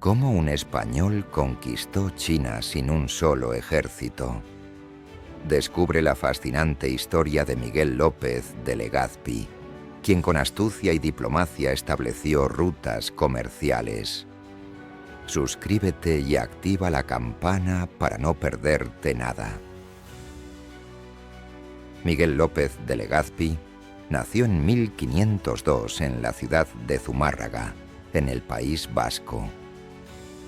¿Cómo un español conquistó China sin un solo ejército? Descubre la fascinante historia de Miguel López de Legazpi, quien con astucia y diplomacia estableció rutas comerciales. Suscríbete y activa la campana para no perderte nada. Miguel López de Legazpi nació en 1502 en la ciudad de Zumárraga, en el País Vasco.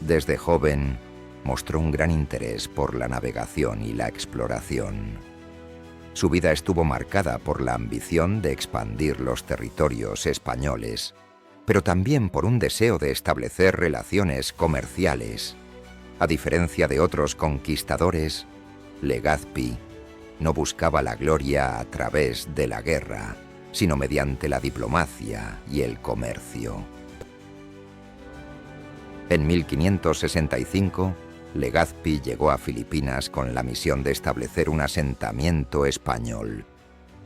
Desde joven mostró un gran interés por la navegación y la exploración. Su vida estuvo marcada por la ambición de expandir los territorios españoles, pero también por un deseo de establecer relaciones comerciales. A diferencia de otros conquistadores, Legazpi no buscaba la gloria a través de la guerra, sino mediante la diplomacia y el comercio. En 1565, Legazpi llegó a Filipinas con la misión de establecer un asentamiento español.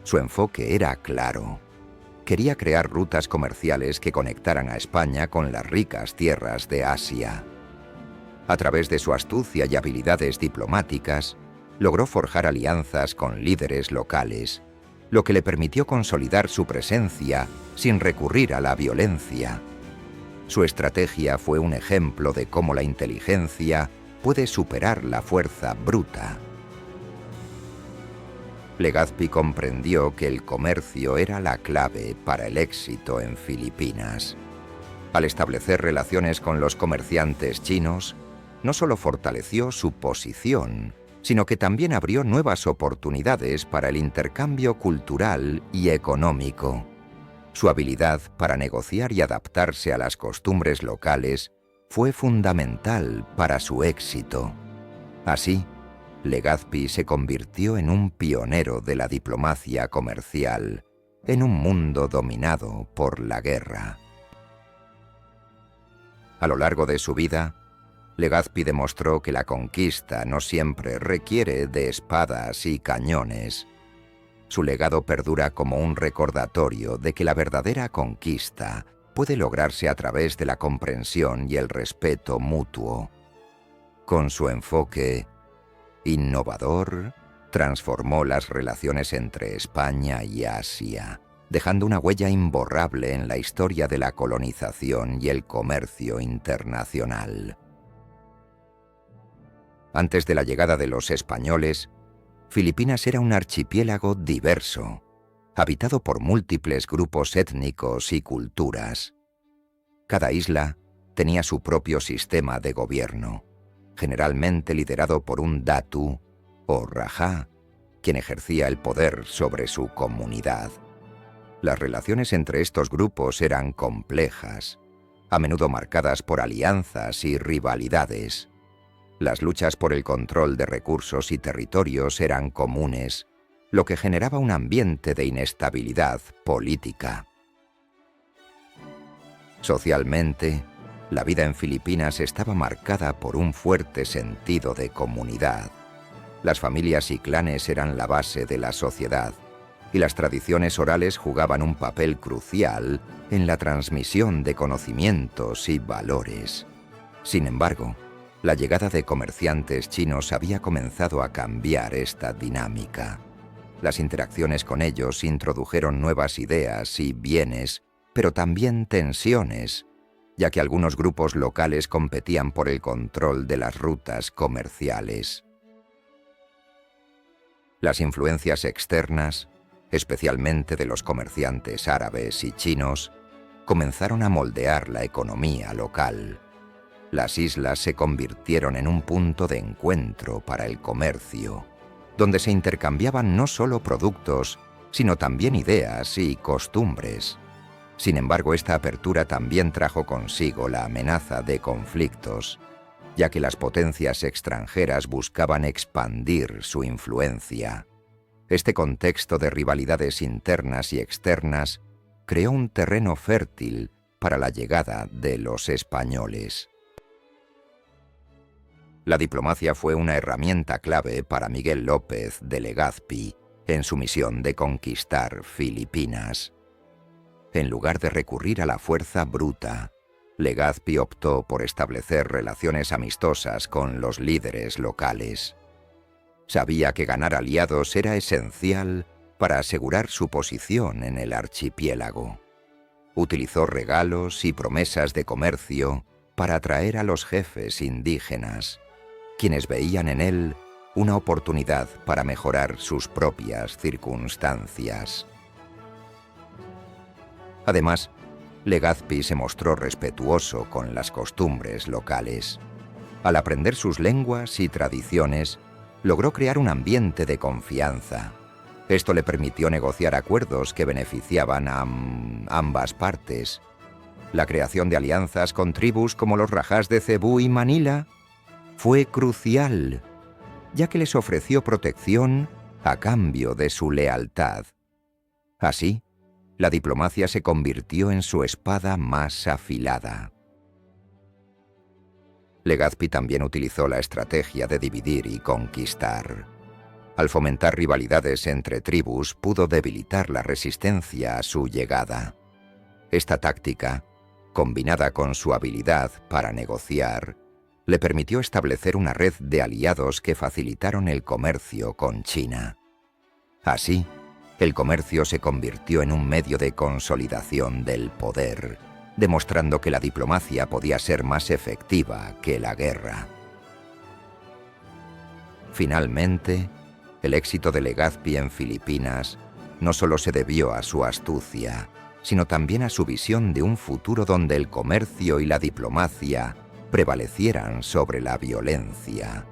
Su enfoque era claro. Quería crear rutas comerciales que conectaran a España con las ricas tierras de Asia. A través de su astucia y habilidades diplomáticas, logró forjar alianzas con líderes locales, lo que le permitió consolidar su presencia sin recurrir a la violencia. Su estrategia fue un ejemplo de cómo la inteligencia puede superar la fuerza bruta. Legazpi comprendió que el comercio era la clave para el éxito en Filipinas. Al establecer relaciones con los comerciantes chinos, no solo fortaleció su posición, sino que también abrió nuevas oportunidades para el intercambio cultural y económico. Su habilidad para negociar y adaptarse a las costumbres locales fue fundamental para su éxito. Así, Legazpi se convirtió en un pionero de la diplomacia comercial, en un mundo dominado por la guerra. A lo largo de su vida, Legazpi demostró que la conquista no siempre requiere de espadas y cañones. Su legado perdura como un recordatorio de que la verdadera conquista puede lograrse a través de la comprensión y el respeto mutuo. Con su enfoque innovador, transformó las relaciones entre España y Asia, dejando una huella imborrable en la historia de la colonización y el comercio internacional. Antes de la llegada de los españoles, Filipinas era un archipiélago diverso, habitado por múltiples grupos étnicos y culturas. Cada isla tenía su propio sistema de gobierno, generalmente liderado por un datu o rajá, quien ejercía el poder sobre su comunidad. Las relaciones entre estos grupos eran complejas, a menudo marcadas por alianzas y rivalidades. Las luchas por el control de recursos y territorios eran comunes, lo que generaba un ambiente de inestabilidad política. Socialmente, la vida en Filipinas estaba marcada por un fuerte sentido de comunidad. Las familias y clanes eran la base de la sociedad, y las tradiciones orales jugaban un papel crucial en la transmisión de conocimientos y valores. Sin embargo, la llegada de comerciantes chinos había comenzado a cambiar esta dinámica. Las interacciones con ellos introdujeron nuevas ideas y bienes, pero también tensiones, ya que algunos grupos locales competían por el control de las rutas comerciales. Las influencias externas, especialmente de los comerciantes árabes y chinos, comenzaron a moldear la economía local. Las islas se convirtieron en un punto de encuentro para el comercio, donde se intercambiaban no solo productos, sino también ideas y costumbres. Sin embargo, esta apertura también trajo consigo la amenaza de conflictos, ya que las potencias extranjeras buscaban expandir su influencia. Este contexto de rivalidades internas y externas creó un terreno fértil para la llegada de los españoles. La diplomacia fue una herramienta clave para Miguel López de Legazpi en su misión de conquistar Filipinas. En lugar de recurrir a la fuerza bruta, Legazpi optó por establecer relaciones amistosas con los líderes locales. Sabía que ganar aliados era esencial para asegurar su posición en el archipiélago. Utilizó regalos y promesas de comercio para atraer a los jefes indígenas, quienes veían en él una oportunidad para mejorar sus propias circunstancias. Además, Legazpi se mostró respetuoso con las costumbres locales. Al aprender sus lenguas y tradiciones, logró crear un ambiente de confianza. Esto le permitió negociar acuerdos que beneficiaban a ambas partes. La creación de alianzas con tribus como los Rajás de Cebú y Manila fue crucial, ya que les ofreció protección a cambio de su lealtad. Así, la diplomacia se convirtió en su espada más afilada. Legazpi también utilizó la estrategia de dividir y conquistar. Al fomentar rivalidades entre tribus, pudo debilitar la resistencia a su llegada. Esta táctica, combinada con su habilidad para negociar, le permitió establecer una red de aliados que facilitaron el comercio con China. Así, el comercio se convirtió en un medio de consolidación del poder, demostrando que la diplomacia podía ser más efectiva que la guerra. Finalmente, el éxito de Legazpi en Filipinas no solo se debió a su astucia, sino también a su visión de un futuro donde el comercio y la diplomacia prevalecieran sobre la violencia.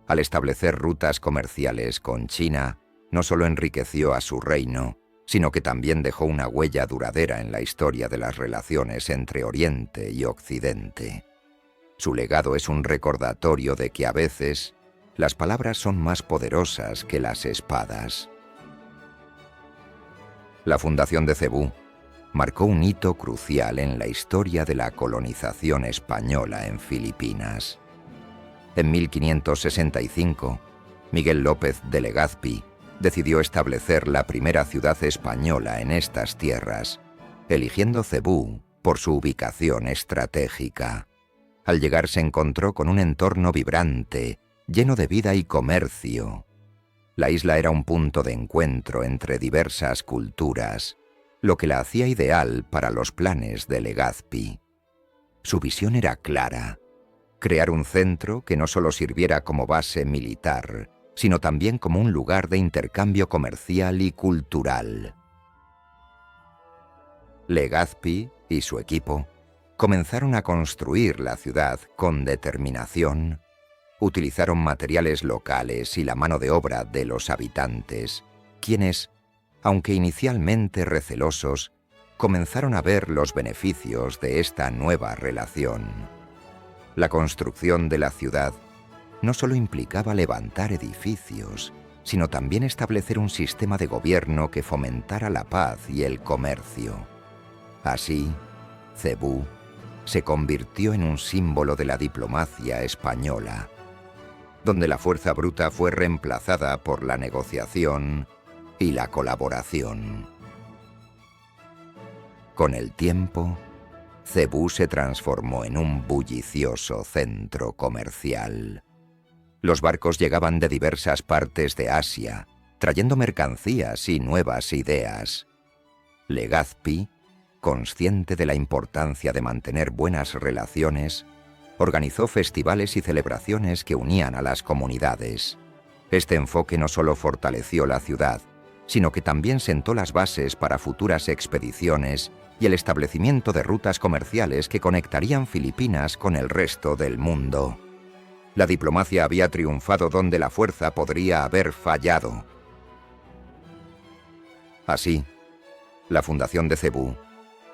Al establecer rutas comerciales con China, no solo enriqueció a su reino, sino que también dejó una huella duradera en la historia de las relaciones entre Oriente y Occidente. Su legado es un recordatorio de que a veces las palabras son más poderosas que las espadas. La fundación de Cebú marcó un hito crucial en la historia de la colonización española en Filipinas. En 1565, Miguel López de Legazpi decidió establecer la primera ciudad española en estas tierras, eligiendo Cebú por su ubicación estratégica. Al llegar se encontró con un entorno vibrante, lleno de vida y comercio. La isla era un punto de encuentro entre diversas culturas, lo que la hacía ideal para los planes de Legazpi. Su visión era clara: crear un centro que no solo sirviera como base militar, sino también como un lugar de intercambio comercial y cultural. Legazpi y su equipo comenzaron a construir la ciudad con determinación. Utilizaron materiales locales y la mano de obra de los habitantes, quienes, aunque inicialmente recelosos, comenzaron a ver los beneficios de esta nueva relación. La construcción de la ciudad no solo implicaba levantar edificios, sino también establecer un sistema de gobierno que fomentara la paz y el comercio. Así, Cebú se convirtió en un símbolo de la diplomacia española, donde la fuerza bruta fue reemplazada por la negociación y la colaboración. Con el tiempo, Cebú se transformó en un bullicioso centro comercial. Los barcos llegaban de diversas partes de Asia, trayendo mercancías y nuevas ideas. Legazpi, consciente de la importancia de mantener buenas relaciones, organizó festivales y celebraciones que unían a las comunidades. Este enfoque no solo fortaleció la ciudad, sino que también sentó las bases para futuras expediciones y el establecimiento de rutas comerciales que conectarían Filipinas con el resto del mundo. La diplomacia había triunfado donde la fuerza podría haber fallado. Así, la fundación de Cebú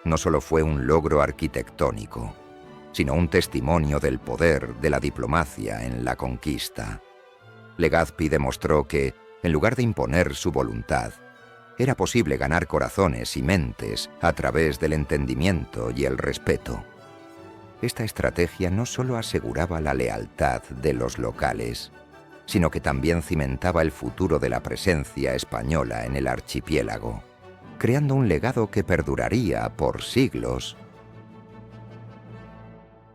no solo fue un logro arquitectónico, sino un testimonio del poder de la diplomacia en la conquista. Legazpi demostró que, en lugar de imponer su voluntad, era posible ganar corazones y mentes a través del entendimiento y el respeto. Esta estrategia no solo aseguraba la lealtad de los locales, sino que también cimentaba el futuro de la presencia española en el archipiélago, creando un legado que perduraría por siglos.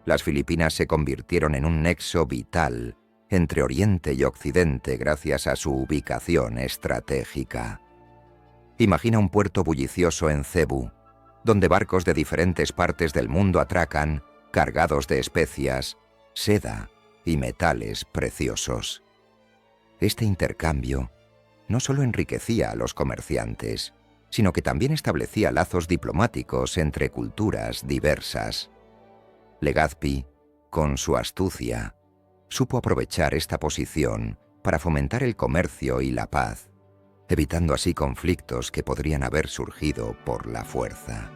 Las Filipinas se convirtieron en un nexo vital entre Oriente y Occidente gracias a su ubicación estratégica. Imagina un puerto bullicioso en Cebú, donde barcos de diferentes partes del mundo atracan, cargados de especias, seda y metales preciosos. Este intercambio no solo enriquecía a los comerciantes, sino que también establecía lazos diplomáticos entre culturas diversas. Legazpi, con su astucia, supo aprovechar esta posición para fomentar el comercio y la paz, evitando así conflictos que podrían haber surgido por la fuerza.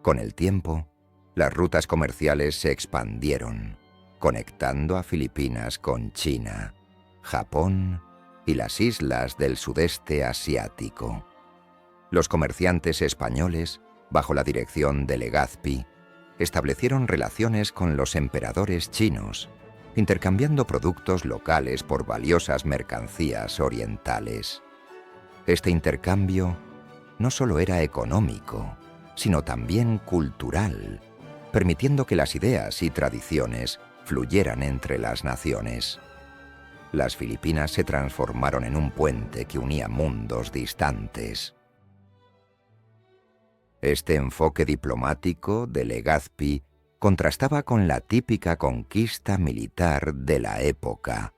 Con el tiempo, las rutas comerciales se expandieron, conectando a Filipinas con China, Japón y las islas del sudeste asiático. Los comerciantes españoles, bajo la dirección de Legazpi, establecieron relaciones con los emperadores chinos, intercambiando productos locales por valiosas mercancías orientales. Este intercambio no solo era económico, sino también cultural, permitiendo que las ideas y tradiciones fluyeran entre las naciones. Las Filipinas se transformaron en un puente que unía mundos distantes. Este enfoque diplomático de Legazpi contrastaba con la típica conquista militar de la época.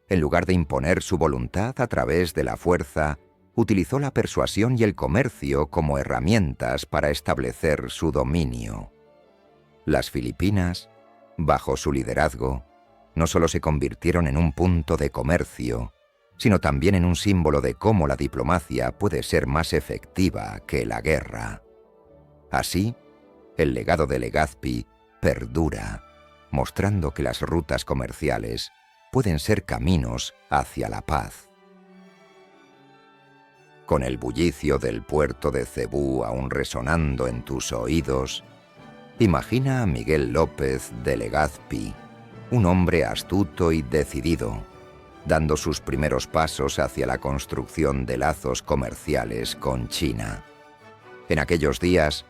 En lugar de imponer su voluntad a través de la fuerza, utilizó la persuasión y el comercio como herramientas para establecer su dominio. Las Filipinas, bajo su liderazgo, no solo se convirtieron en un punto de comercio, sino también en un símbolo de cómo la diplomacia puede ser más efectiva que la guerra. Así, el legado de Legazpi perdura, mostrando que las rutas comerciales pueden ser caminos hacia la paz. Con el bullicio del puerto de Cebú aún resonando en tus oídos, imagina a Miguel López de Legazpi, un hombre astuto y decidido, dando sus primeros pasos hacia la construcción de lazos comerciales con China. En aquellos días,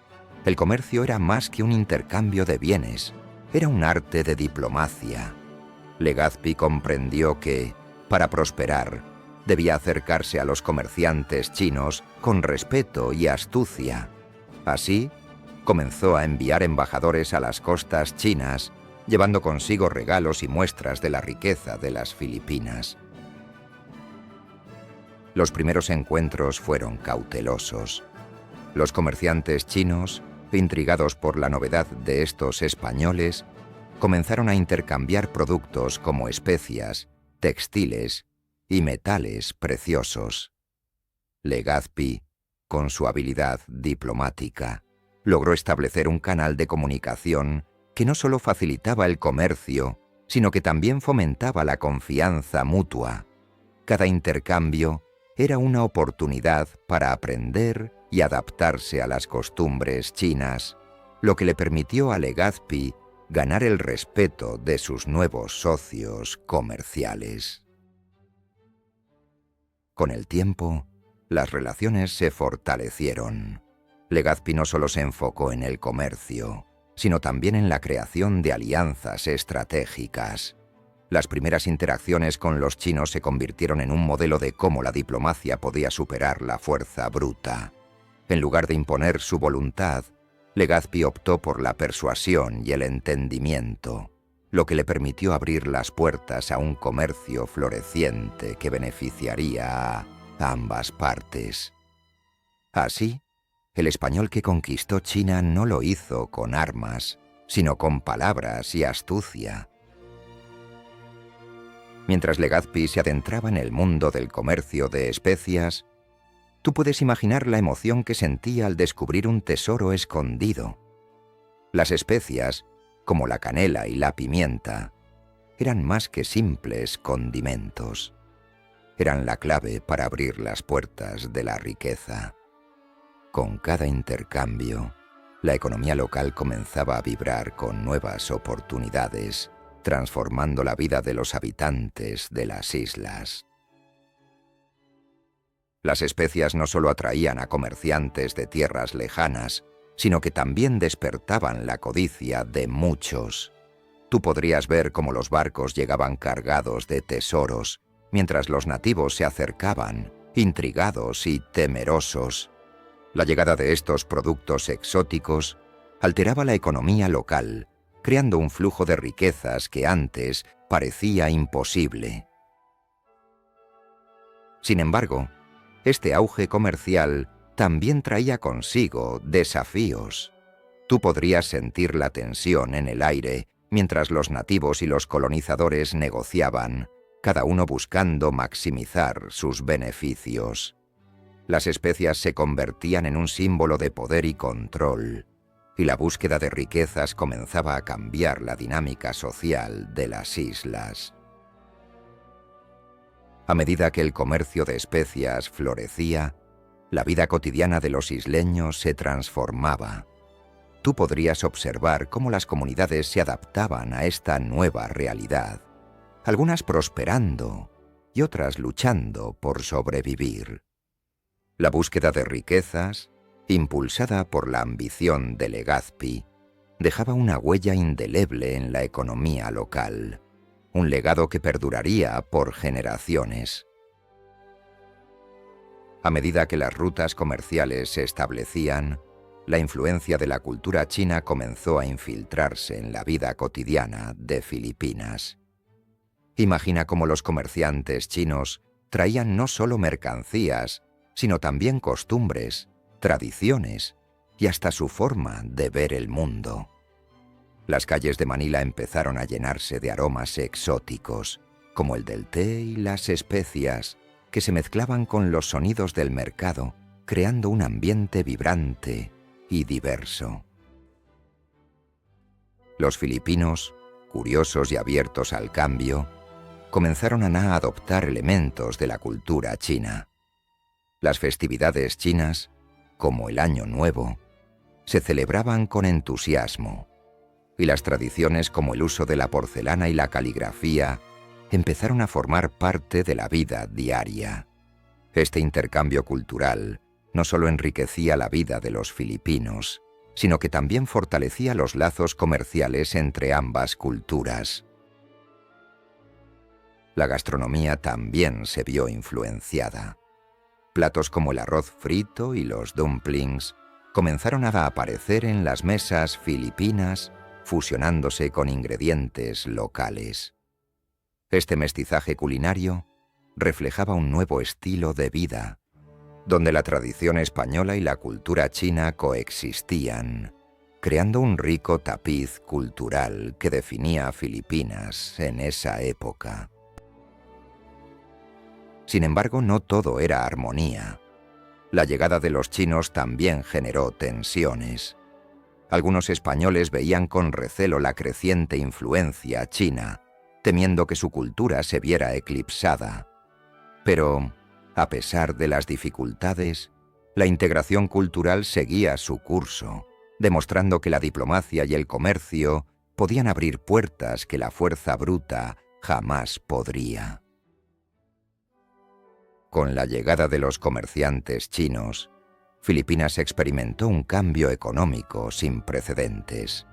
el comercio era más que un intercambio de bienes, era un arte de diplomacia. Legazpi comprendió que, para prosperar, debía acercarse a los comerciantes chinos con respeto y astucia. Así, comenzó a enviar embajadores a las costas chinas, llevando consigo regalos y muestras de la riqueza de las Filipinas. Los primeros encuentros fueron cautelosos. Los comerciantes chinos, intrigados por la novedad de estos españoles, comenzaron a intercambiar productos como especias, textiles y metales preciosos. Legazpi, con su habilidad diplomática, logró establecer un canal de comunicación que no solo facilitaba el comercio, sino que también fomentaba la confianza mutua. Cada intercambio era una oportunidad para aprender y adaptarse a las costumbres chinas, lo que le permitió a Legazpi ganar el respeto de sus nuevos socios comerciales. Con el tiempo, las relaciones se fortalecieron. Legazpi no solo se enfocó en el comercio, sino también en la creación de alianzas estratégicas. Las primeras interacciones con los chinos se convirtieron en un modelo de cómo la diplomacia podía superar la fuerza bruta. En lugar de imponer su voluntad, Legazpi optó por la persuasión y el entendimiento, lo que le permitió abrir las puertas a un comercio floreciente que beneficiaría a ambas partes. Así, el español que conquistó China no lo hizo con armas, sino con palabras y astucia. Mientras Legazpi se adentraba en el mundo del comercio de especias, tú puedes imaginar la emoción que sentía al descubrir un tesoro escondido. Las especias, como la canela y la pimienta, eran más que simples condimentos. Eran la clave para abrir las puertas de la riqueza. Con cada intercambio, la economía local comenzaba a vibrar con nuevas oportunidades, transformando la vida de los habitantes de las islas. Las especias no solo atraían a comerciantes de tierras lejanas, sino que también despertaban la codicia de muchos. Tú podrías ver cómo los barcos llegaban cargados de tesoros, mientras los nativos se acercaban, intrigados y temerosos. La llegada de estos productos exóticos alteraba la economía local, creando un flujo de riquezas que antes parecía imposible. Sin embargo, este auge comercial también traía consigo desafíos. Tú podrías sentir la tensión en el aire mientras los nativos y los colonizadores negociaban, cada uno buscando maximizar sus beneficios. Las especias se convertían en un símbolo de poder y control, y la búsqueda de riquezas comenzaba a cambiar la dinámica social de las islas. A medida que el comercio de especias florecía, la vida cotidiana de los isleños se transformaba. Tú podrías observar cómo las comunidades se adaptaban a esta nueva realidad, algunas prosperando y otras luchando por sobrevivir. La búsqueda de riquezas, impulsada por la ambición de Legazpi, dejaba una huella indeleble en la economía local, un legado que perduraría por generaciones. A medida que las rutas comerciales se establecían, la influencia de la cultura china comenzó a infiltrarse en la vida cotidiana de Filipinas. Imagina cómo los comerciantes chinos traían no solo mercancías, sino también costumbres, tradiciones y hasta su forma de ver el mundo. Las calles de Manila empezaron a llenarse de aromas exóticos, como el del té y las especias, que se mezclaban con los sonidos del mercado, creando un ambiente vibrante y diverso. Los filipinos, curiosos y abiertos al cambio, comenzaron a adoptar elementos de la cultura china. Las festividades chinas, como el Año Nuevo, se celebraban con entusiasmo, y las tradiciones como el uso de la porcelana y la caligrafía empezaron a formar parte de la vida diaria. Este intercambio cultural no solo enriquecía la vida de los filipinos, sino que también fortalecía los lazos comerciales entre ambas culturas. La gastronomía también se vio influenciada. Platos como el arroz frito y los dumplings comenzaron a aparecer en las mesas filipinas, fusionándose con ingredientes locales. Este mestizaje culinario reflejaba un nuevo estilo de vida, donde la tradición española y la cultura china coexistían, creando un rico tapiz cultural que definía a Filipinas en esa época. Sin embargo, no todo era armonía. La llegada de los chinos también generó tensiones. Algunos españoles veían con recelo la creciente influencia china, temiendo que su cultura se viera eclipsada. Pero, a pesar de las dificultades, la integración cultural seguía su curso, demostrando que la diplomacia y el comercio podían abrir puertas que la fuerza bruta jamás podría. Con la llegada de los comerciantes chinos, Filipinas experimentó un cambio económico sin precedentes.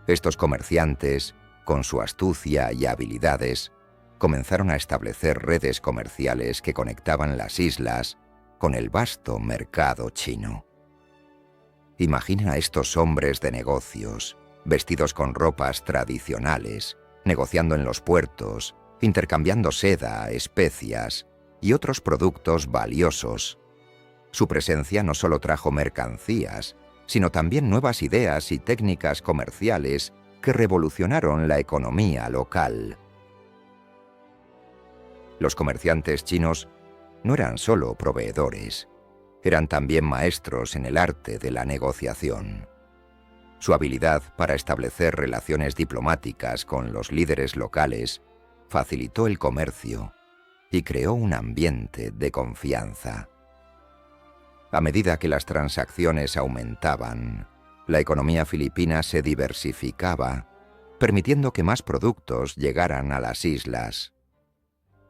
Estos comerciantes, con su astucia y habilidades, comenzaron a establecer redes comerciales que conectaban las islas con el vasto mercado chino. Imagina a estos hombres de negocios, vestidos con ropas tradicionales, negociando en los puertos, intercambiando seda, especias y otros productos valiosos. Su presencia no solo trajo mercancías, sino también nuevas ideas y técnicas comerciales que revolucionaron la economía local. Los comerciantes chinos no eran solo proveedores, eran también maestros en el arte de la negociación. Su habilidad para establecer relaciones diplomáticas con los líderes locales facilitó el comercio y creó un ambiente de confianza. A medida que las transacciones aumentaban, la economía filipina se diversificaba, permitiendo que más productos llegaran a las islas.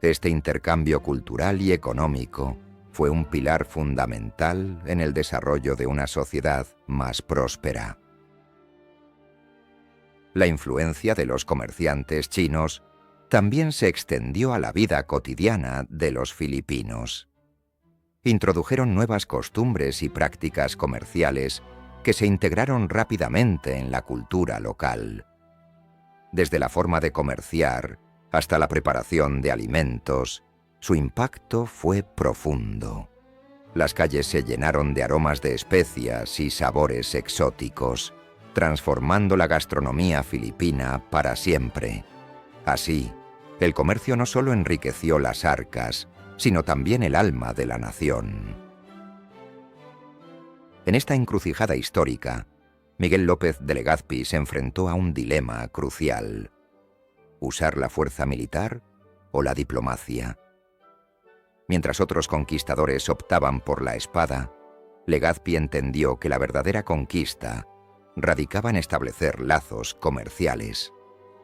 Este intercambio cultural y económico fue un pilar fundamental en el desarrollo de una sociedad más próspera. La influencia de los comerciantes chinos también se extendió a la vida cotidiana de los filipinos. Introdujeron nuevas costumbres y prácticas comerciales que se integraron rápidamente en la cultura local. Desde la forma de comerciar hasta la preparación de alimentos, su impacto fue profundo. Las calles se llenaron de aromas de especias y sabores exóticos, transformando la gastronomía filipina para siempre. Así, el comercio no solo enriqueció las arcas, sino también el alma de la nación. En esta encrucijada histórica, Miguel López de Legazpi se enfrentó a un dilema crucial: ¿usar la fuerza militar o la diplomacia? Mientras otros conquistadores optaban por la espada, Legazpi entendió que la verdadera conquista radicaba en establecer lazos comerciales.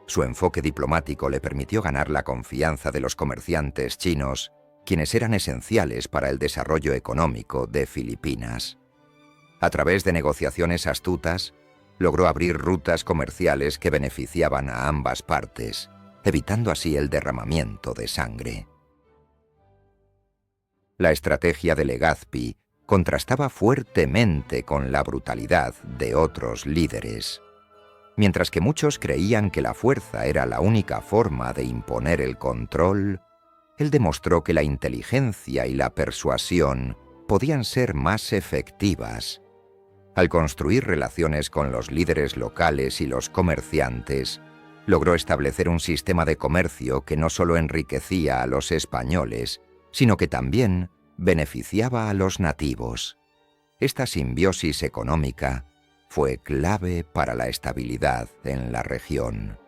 Su enfoque diplomático le permitió ganar la confianza de los comerciantes chinos, quienes eran esenciales para el desarrollo económico de Filipinas. A través de negociaciones astutas, logró abrir rutas comerciales que beneficiaban a ambas partes, evitando así el derramamiento de sangre. La estrategia de Legazpi contrastaba fuertemente con la brutalidad de otros líderes. Mientras que muchos creían que la fuerza era la única forma de imponer el control, él demostró que la inteligencia y la persuasión podían ser más efectivas. Al construir relaciones con los líderes locales y los comerciantes, logró establecer un sistema de comercio que no solo enriquecía a los españoles, sino que también beneficiaba a los nativos. Esta simbiosis económica fue clave para la estabilidad en la región.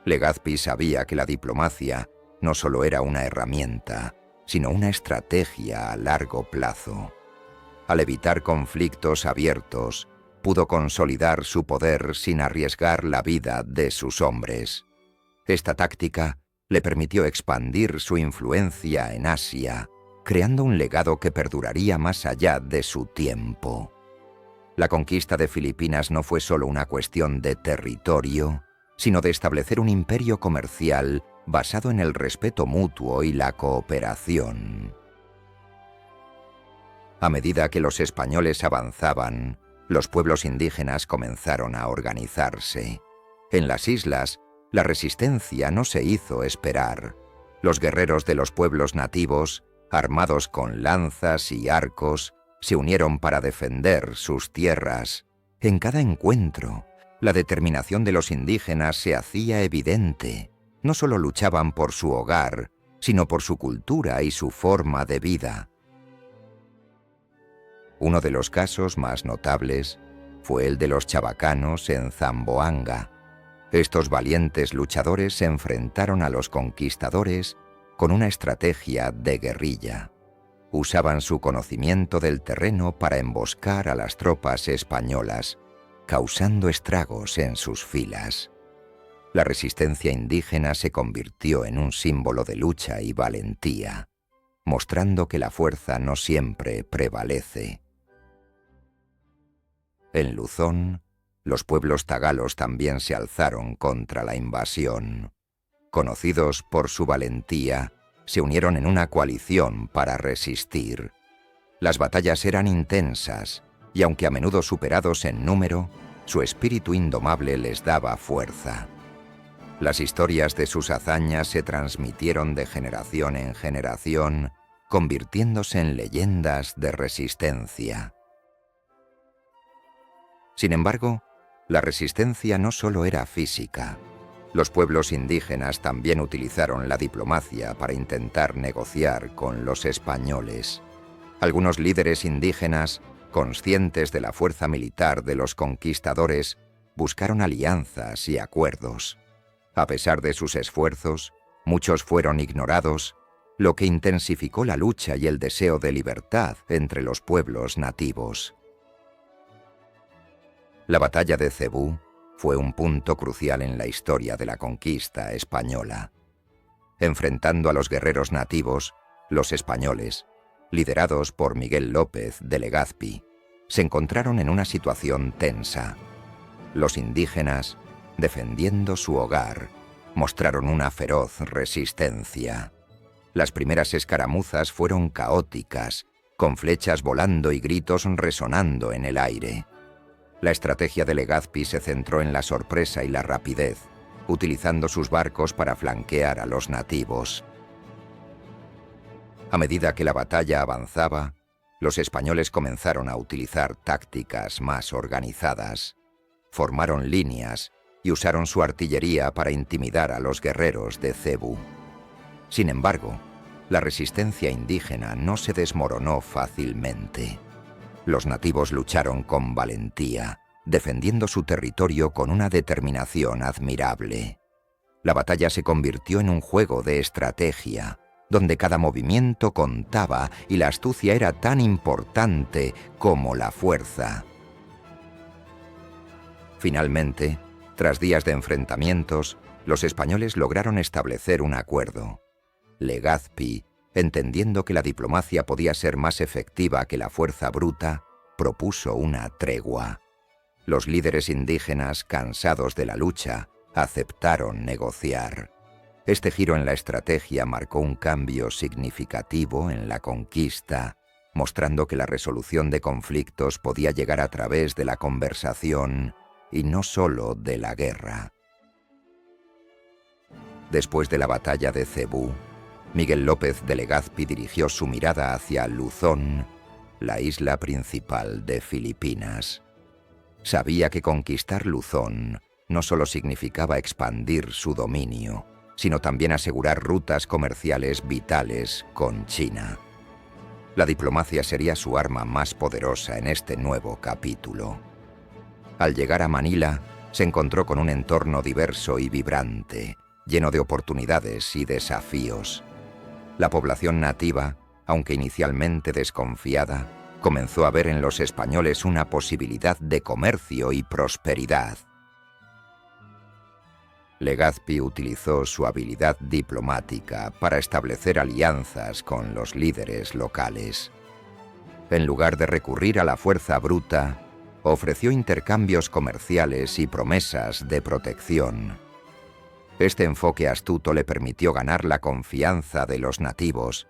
Legazpi sabía que la diplomacia no solo era una herramienta, sino una estrategia a largo plazo. Al evitar conflictos abiertos, pudo consolidar su poder sin arriesgar la vida de sus hombres. Esta táctica le permitió expandir su influencia en Asia, creando un legado que perduraría más allá de su tiempo. La conquista de Filipinas no fue solo una cuestión de territorio, sino de establecer un imperio comercial basado en el respeto mutuo y la cooperación. A medida que los españoles avanzaban, los pueblos indígenas comenzaron a organizarse. En las islas, la resistencia no se hizo esperar. Los guerreros de los pueblos nativos, armados con lanzas y arcos, se unieron para defender sus tierras. En cada encuentro, la determinación de los indígenas se hacía evidente. No solo luchaban por su hogar, sino por su cultura y su forma de vida. Uno de los casos más notables fue el de los chabacanos en Zamboanga. Estos valientes luchadores se enfrentaron a los conquistadores con una estrategia de guerrilla. Usaban su conocimiento del terreno para emboscar a las tropas españolas, causando estragos en sus filas. La resistencia indígena se convirtió en un símbolo de lucha y valentía, mostrando que la fuerza no siempre prevalece. En Luzón, los pueblos tagalos también se alzaron contra la invasión. Conocidos por su valentía, se unieron en una coalición para resistir. Las batallas eran intensas, y aunque a menudo superados en número, su espíritu indomable les daba fuerza. Las historias de sus hazañas se transmitieron de generación en generación, convirtiéndose en leyendas de resistencia. Sin embargo, la resistencia no solo era física. Los pueblos indígenas también utilizaron la diplomacia para intentar negociar con los españoles. Algunos líderes indígenas, conscientes de la fuerza militar de los conquistadores, buscaron alianzas y acuerdos. A pesar de sus esfuerzos, muchos fueron ignorados, lo que intensificó la lucha y el deseo de libertad entre los pueblos nativos. La batalla de Cebú fue un punto crucial en la historia de la conquista española. Enfrentando a los guerreros nativos, Los españoles, liderados por Miguel López de Legazpi, se encontraron en una situación tensa. Los indígenas, defendiendo su hogar, mostraron una feroz resistencia. Las primeras escaramuzas fueron caóticas, con flechas volando y gritos resonando en el aire. La estrategia de Legazpi se centró en la sorpresa y la rapidez, utilizando sus barcos para flanquear a los nativos. A medida que la batalla avanzaba, los españoles comenzaron a utilizar tácticas más organizadas. Formaron líneas y usaron su artillería para intimidar a los guerreros de Cebú. Sin embargo, la resistencia indígena no se desmoronó fácilmente. Los nativos lucharon con valentía, defendiendo su territorio con una determinación admirable. La batalla se convirtió en un juego de estrategia, donde cada movimiento contaba y la astucia era tan importante como la fuerza. Finalmente, tras días de enfrentamientos, los españoles lograron establecer un acuerdo. Legazpi, entendiendo que la diplomacia podía ser más efectiva que la fuerza bruta, propuso una tregua. Los líderes indígenas, cansados de la lucha, aceptaron negociar. Este giro en la estrategia marcó un cambio significativo en la conquista, mostrando que la resolución de conflictos podía llegar a través de la conversación y no solo de la guerra. Después de la batalla de Cebú, Miguel López de Legazpi dirigió su mirada hacia Luzón, la isla principal de Filipinas. Sabía que conquistar Luzón no solo significaba expandir su dominio, sino también asegurar rutas comerciales vitales con China. La diplomacia sería su arma más poderosa en este nuevo capítulo. Al llegar a Manila, se encontró con un entorno diverso y vibrante, lleno de oportunidades y desafíos. La población nativa, aunque inicialmente desconfiada, comenzó a ver en los españoles una posibilidad de comercio y prosperidad. Legazpi utilizó su habilidad diplomática para establecer alianzas con los líderes locales. En lugar de recurrir a la fuerza bruta, ofreció intercambios comerciales y promesas de protección. Este enfoque astuto le permitió ganar la confianza de los nativos,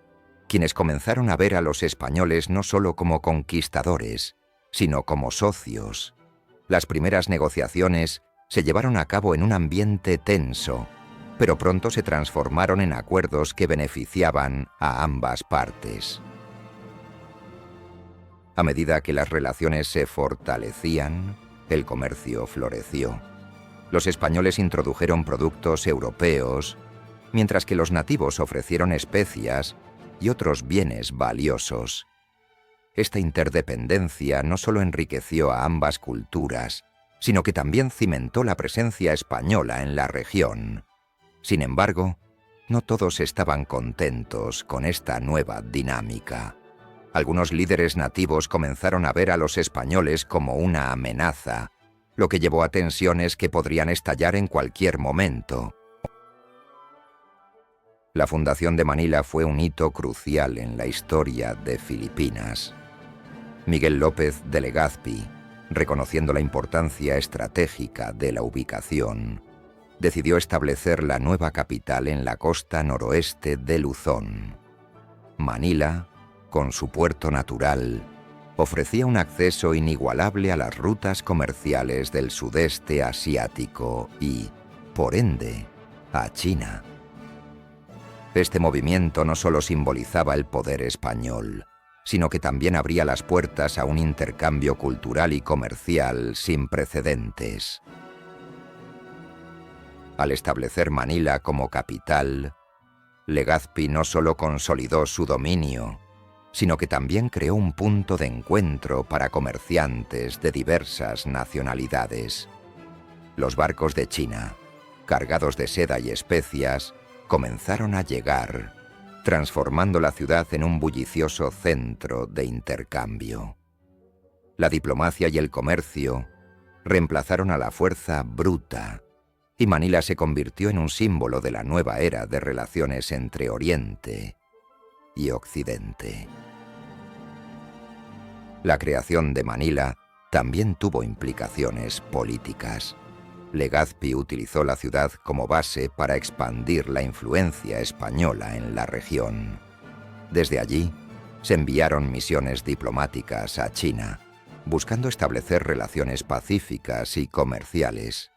quienes comenzaron a ver a los españoles no solo como conquistadores, sino como socios. Las primeras negociaciones se llevaron a cabo en un ambiente tenso, pero pronto se transformaron en acuerdos que beneficiaban a ambas partes. A medida que las relaciones se fortalecían, el comercio floreció. Los españoles introdujeron productos europeos, mientras que los nativos ofrecieron especias y otros bienes valiosos. Esta interdependencia no solo enriqueció a ambas culturas, sino que también cimentó la presencia española en la región. Sin embargo, no todos estaban contentos con esta nueva dinámica. Algunos líderes nativos comenzaron a ver a los españoles como una amenaza, lo que llevó a tensiones que podrían estallar en cualquier momento. La fundación de Manila fue un hito crucial en la historia de Filipinas. Miguel López de Legazpi, reconociendo la importancia estratégica de la ubicación, decidió establecer la nueva capital en la costa noroeste de Luzón. Manila, con su puerto natural, ofrecía un acceso inigualable a las rutas comerciales del sudeste asiático y, por ende, a China. Este movimiento no solo simbolizaba el poder español, sino que también abría las puertas a un intercambio cultural y comercial sin precedentes. Al establecer Manila como capital, Legazpi no solo consolidó su dominio, sino que también creó un punto de encuentro para comerciantes de diversas nacionalidades. Los barcos de China, cargados de seda y especias, comenzaron a llegar, transformando la ciudad en un bullicioso centro de intercambio. La diplomacia y el comercio reemplazaron a la fuerza bruta, y Manila se convirtió en un símbolo de la nueva era de relaciones entre Oriente y Occidente. La creación de Manila también tuvo implicaciones políticas. Legazpi utilizó la ciudad como base para expandir la influencia española en la región. Desde allí, se enviaron misiones diplomáticas a China, buscando establecer relaciones pacíficas y comerciales.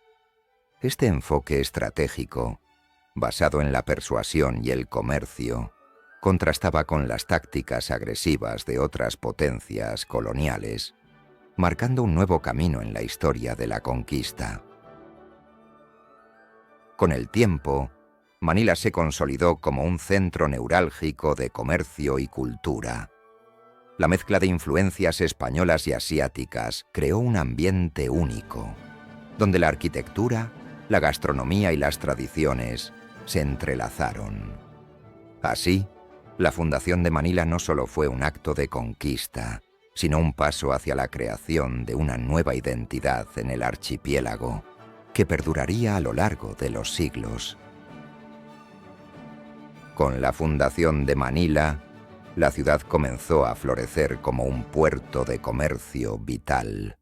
Este enfoque estratégico, basado en la persuasión y el comercio, contrastaba con las tácticas agresivas de otras potencias coloniales, marcando un nuevo camino en la historia de la conquista. Con el tiempo, Manila se consolidó como un centro neurálgico de comercio y cultura. La mezcla de influencias españolas y asiáticas creó un ambiente único, donde la arquitectura, la gastronomía y las tradiciones se entrelazaron. Así, la fundación de Manila no solo fue un acto de conquista, sino un paso hacia la creación de una nueva identidad en el archipiélago, que perduraría a lo largo de los siglos. Con la fundación de Manila, la ciudad comenzó a florecer como un puerto de comercio vital.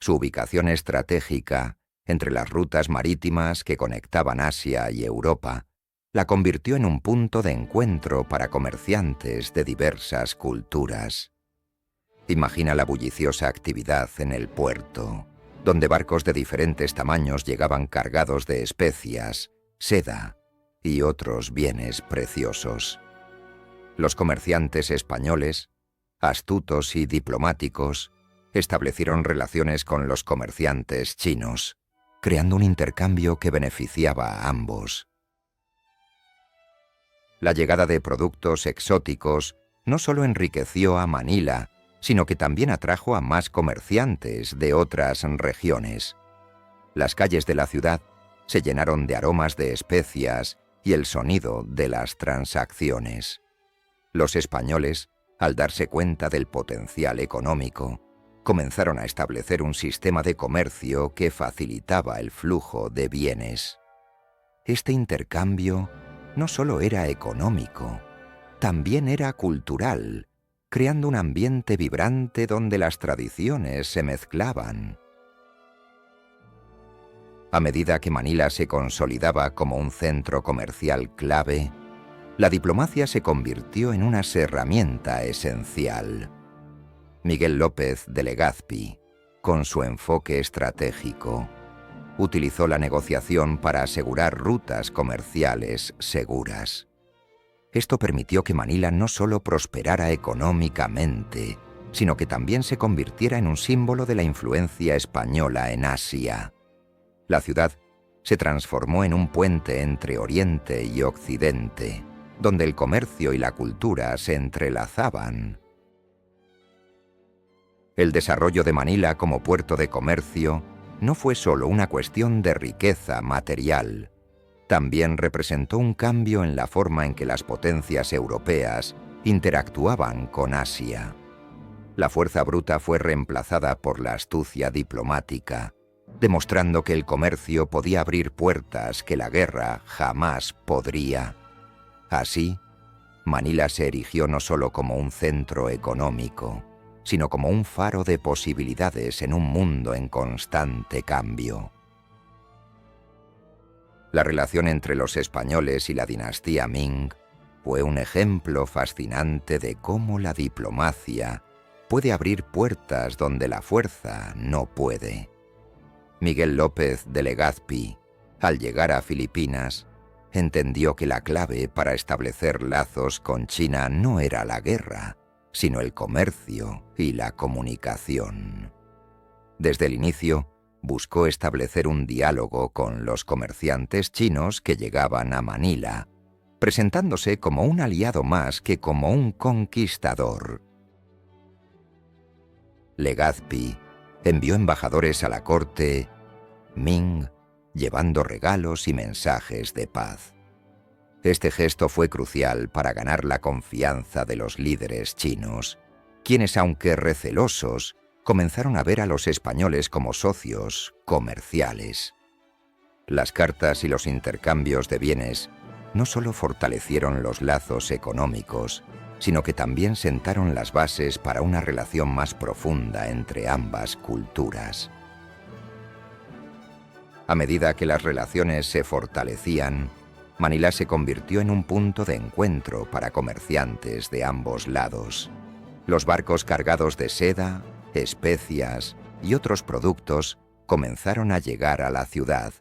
Su ubicación estratégica, entre las rutas marítimas que conectaban Asia y Europa, la convirtió en un punto de encuentro para comerciantes de diversas culturas. Imagina la bulliciosa actividad en el puerto, donde barcos de diferentes tamaños llegaban cargados de especias, seda y otros bienes preciosos. Los comerciantes españoles, astutos y diplomáticos, establecieron relaciones con los comerciantes chinos, creando un intercambio que beneficiaba a ambos. La llegada de productos exóticos no solo enriqueció a Manila, sino que también atrajo a más comerciantes de otras regiones. Las calles de la ciudad se llenaron de aromas de especias y el sonido de las transacciones. Los españoles, al darse cuenta del potencial económico, comenzaron a establecer un sistema de comercio que facilitaba el flujo de bienes. Este intercambio no solo era económico, también era cultural, creando un ambiente vibrante donde las tradiciones se mezclaban. A medida que Manila se consolidaba como un centro comercial clave, la diplomacia se convirtió en una herramienta esencial. Miguel López de Legazpi, con su enfoque estratégico, utilizó la negociación para asegurar rutas comerciales seguras. Esto permitió que Manila no solo prosperara económicamente, sino que también se convirtiera en un símbolo de la influencia española en Asia. La ciudad se transformó en un puente entre Oriente y Occidente, donde el comercio y la cultura se entrelazaban. El desarrollo de Manila como puerto de comercio no fue solo una cuestión de riqueza material, también representó un cambio en la forma en que las potencias europeas interactuaban con Asia. La fuerza bruta fue reemplazada por la astucia diplomática, demostrando que el comercio podía abrir puertas que la guerra jamás podría. Así, Manila se erigió no solo como un centro económico, sino como un faro de posibilidades en un mundo en constante cambio. La relación entre los españoles y la dinastía Ming fue un ejemplo fascinante de cómo la diplomacia puede abrir puertas donde la fuerza no puede. Miguel López de Legazpi, al llegar a Filipinas, entendió que la clave para establecer lazos con China no era la guerra, sino el comercio y la comunicación. Desde el inicio, buscó establecer un diálogo con los comerciantes chinos que llegaban a Manila, presentándose como un aliado más que como un conquistador. Legazpi envió embajadores a la corte Ming, llevando regalos y mensajes de paz. Este gesto fue crucial para ganar la confianza de los líderes chinos, quienes, aunque recelosos, comenzaron a ver a los españoles como socios comerciales. Las cartas y los intercambios de bienes no solo fortalecieron los lazos económicos, sino que también sentaron las bases para una relación más profunda entre ambas culturas. A medida que las relaciones se fortalecían, Manila se convirtió en un punto de encuentro para comerciantes de ambos lados. Los barcos cargados de seda, especias y otros productos comenzaron a llegar a la ciudad,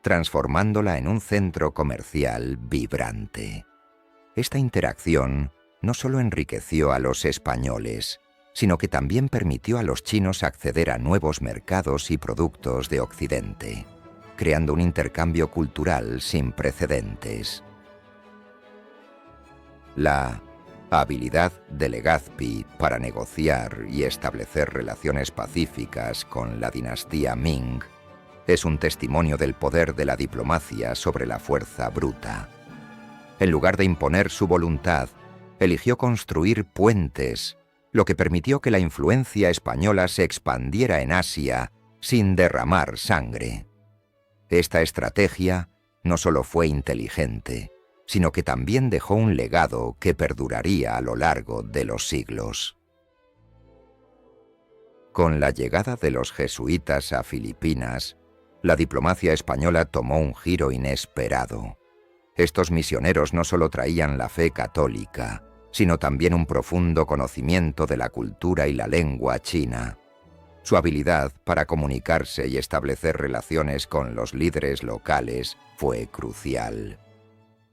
transformándola en un centro comercial vibrante. Esta interacción no solo enriqueció a los españoles, sino que también permitió a los chinos acceder a nuevos mercados y productos de Occidente, creando un intercambio cultural sin precedentes. La habilidad de Legazpi para negociar y establecer relaciones pacíficas con la dinastía Ming es un testimonio del poder de la diplomacia sobre la fuerza bruta. En lugar de imponer su voluntad, eligió construir puentes, lo que permitió que la influencia española se expandiera en Asia sin derramar sangre. Esta estrategia no solo fue inteligente, sino que también dejó un legado que perduraría a lo largo de los siglos. Con la llegada de los jesuitas a Filipinas, la diplomacia española tomó un giro inesperado. Estos misioneros no solo traían la fe católica, sino también un profundo conocimiento de la cultura y la lengua china. Su habilidad para comunicarse y establecer relaciones con los líderes locales fue crucial.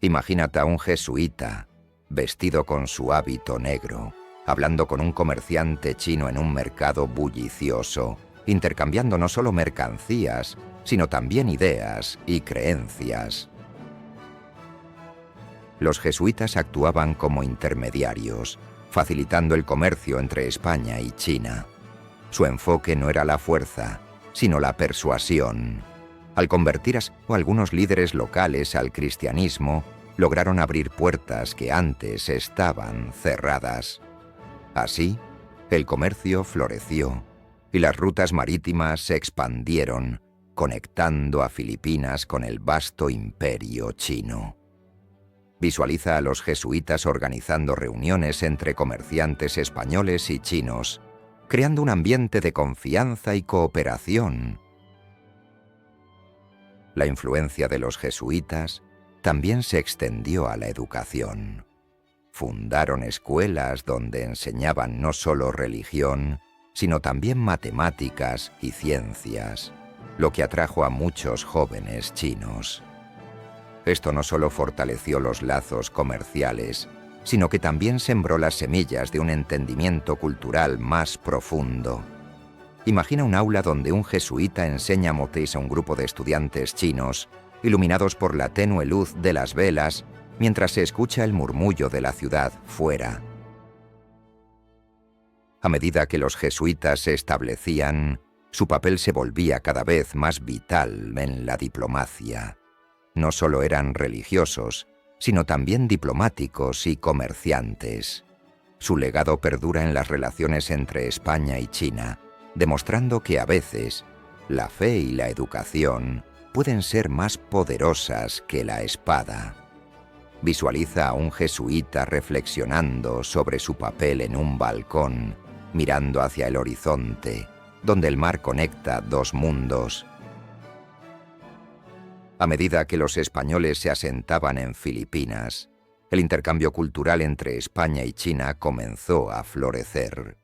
Imagínate a un jesuita, vestido con su hábito negro, hablando con un comerciante chino en un mercado bullicioso, intercambiando no solo mercancías, sino también ideas y creencias. Los jesuitas actuaban como intermediarios, facilitando el comercio entre España y China. Su enfoque no era la fuerza, sino la persuasión. Al convertir a algunos líderes locales al cristianismo, lograron abrir puertas que antes estaban cerradas. Así, el comercio floreció y las rutas marítimas se expandieron, conectando a Filipinas con el vasto imperio chino. Visualiza a los jesuitas organizando reuniones entre comerciantes españoles y chinos, creando un ambiente de confianza y cooperación. La influencia de los jesuitas también se extendió a la educación. Fundaron escuelas donde enseñaban no solo religión, sino también matemáticas y ciencias, lo que atrajo a muchos jóvenes chinos. Esto no solo fortaleció los lazos comerciales, sino que también sembró las semillas de un entendimiento cultural más profundo. Imagina un aula donde un jesuita enseña motes a un grupo de estudiantes chinos, iluminados por la tenue luz de las velas, mientras se escucha el murmullo de la ciudad fuera. A medida que los jesuitas se establecían, su papel se volvía cada vez más vital en la diplomacia. No solo eran religiosos, sino también diplomáticos y comerciantes. Su legado perdura en las relaciones entre España y China, demostrando que a veces la fe y la educación pueden ser más poderosas que la espada. Visualiza a un jesuita reflexionando sobre su papel en un balcón, mirando hacia el horizonte, donde el mar conecta dos mundos. A medida que los españoles se asentaban en Filipinas, el intercambio cultural entre España y China comenzó a florecer.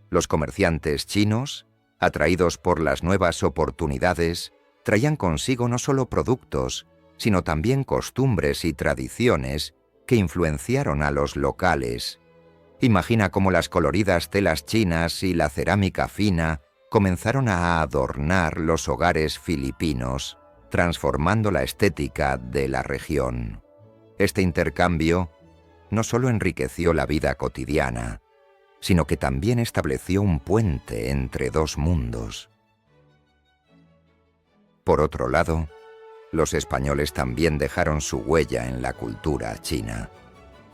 Los comerciantes chinos, atraídos por las nuevas oportunidades, traían consigo no solo productos, sino también costumbres y tradiciones que influenciaron a los locales. Imagina cómo las coloridas telas chinas y la cerámica fina comenzaron a adornar los hogares filipinos, transformando la estética de la región. Este intercambio no solo enriqueció la vida cotidiana, sino que también estableció un puente entre dos mundos. Por otro lado, los españoles también dejaron su huella en la cultura china.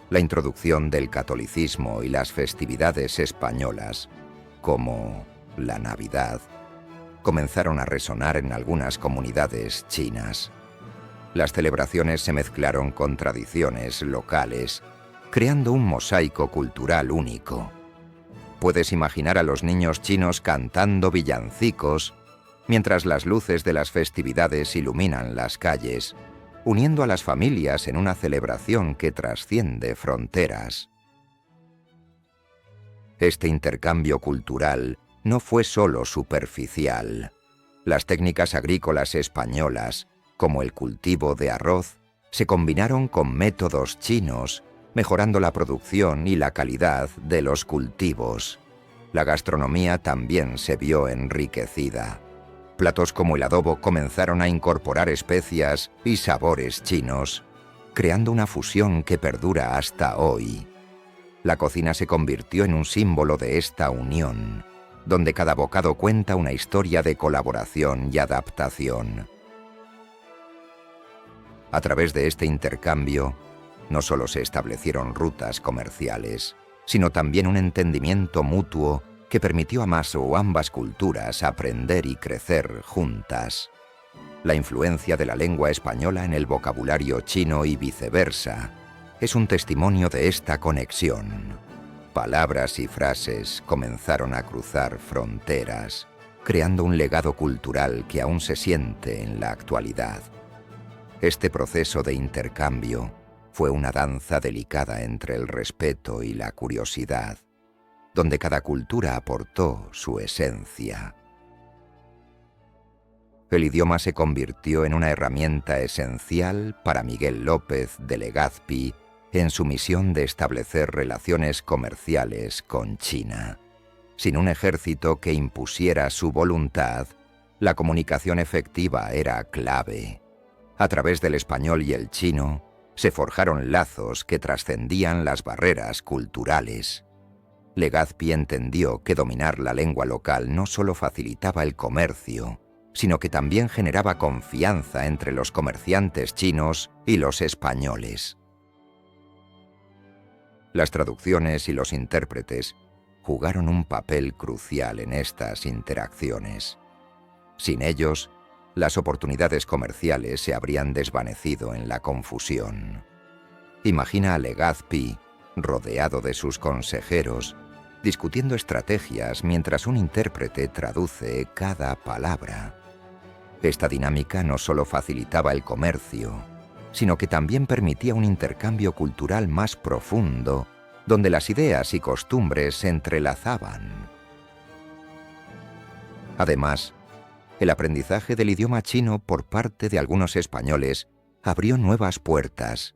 La introducción del catolicismo y las festividades españolas, como la Navidad, comenzaron a resonar en algunas comunidades chinas. Las celebraciones se mezclaron con tradiciones locales, creando un mosaico cultural único. Puedes imaginar a los niños chinos cantando villancicos mientras las luces de las festividades iluminan las calles, uniendo a las familias en una celebración que trasciende fronteras. Este intercambio cultural no fue solo superficial. Las técnicas agrícolas españolas, como el cultivo de arroz, se combinaron con métodos chinos, mejorando la producción y la calidad de los cultivos. La gastronomía también se vio enriquecida. Platos como el adobo comenzaron a incorporar especias y sabores chinos, creando una fusión que perdura hasta hoy. La cocina se convirtió en un símbolo de esta unión, donde cada bocado cuenta una historia de colaboración y adaptación. A través de este intercambio, no solo se establecieron rutas comerciales, sino también un entendimiento mutuo que permitió a más o ambas culturas aprender y crecer juntas. La influencia de la lengua española en el vocabulario chino y viceversa es un testimonio de esta conexión. Palabras y frases comenzaron a cruzar fronteras, creando un legado cultural que aún se siente en la actualidad. Este proceso de intercambio fue una danza delicada entre el respeto y la curiosidad, donde cada cultura aportó su esencia. El idioma se convirtió en una herramienta esencial para Miguel López de Legazpi en su misión de establecer relaciones comerciales con China. Sin un ejército que impusiera su voluntad, la comunicación efectiva era clave. A través del español y el chino, se forjaron lazos que trascendían las barreras culturales. Legazpi entendió que dominar la lengua local no solo facilitaba el comercio, sino que también generaba confianza entre los comerciantes chinos y los españoles. Las traducciones y los intérpretes jugaron un papel crucial en estas interacciones. Sin ellos, las oportunidades comerciales se habrían desvanecido en la confusión. Imagina a Legazpi, rodeado de sus consejeros, discutiendo estrategias mientras un intérprete traduce cada palabra. Esta dinámica no solo facilitaba el comercio, sino que también permitía un intercambio cultural más profundo, donde las ideas y costumbres se entrelazaban. Además, el aprendizaje del idioma chino por parte de algunos españoles abrió nuevas puertas.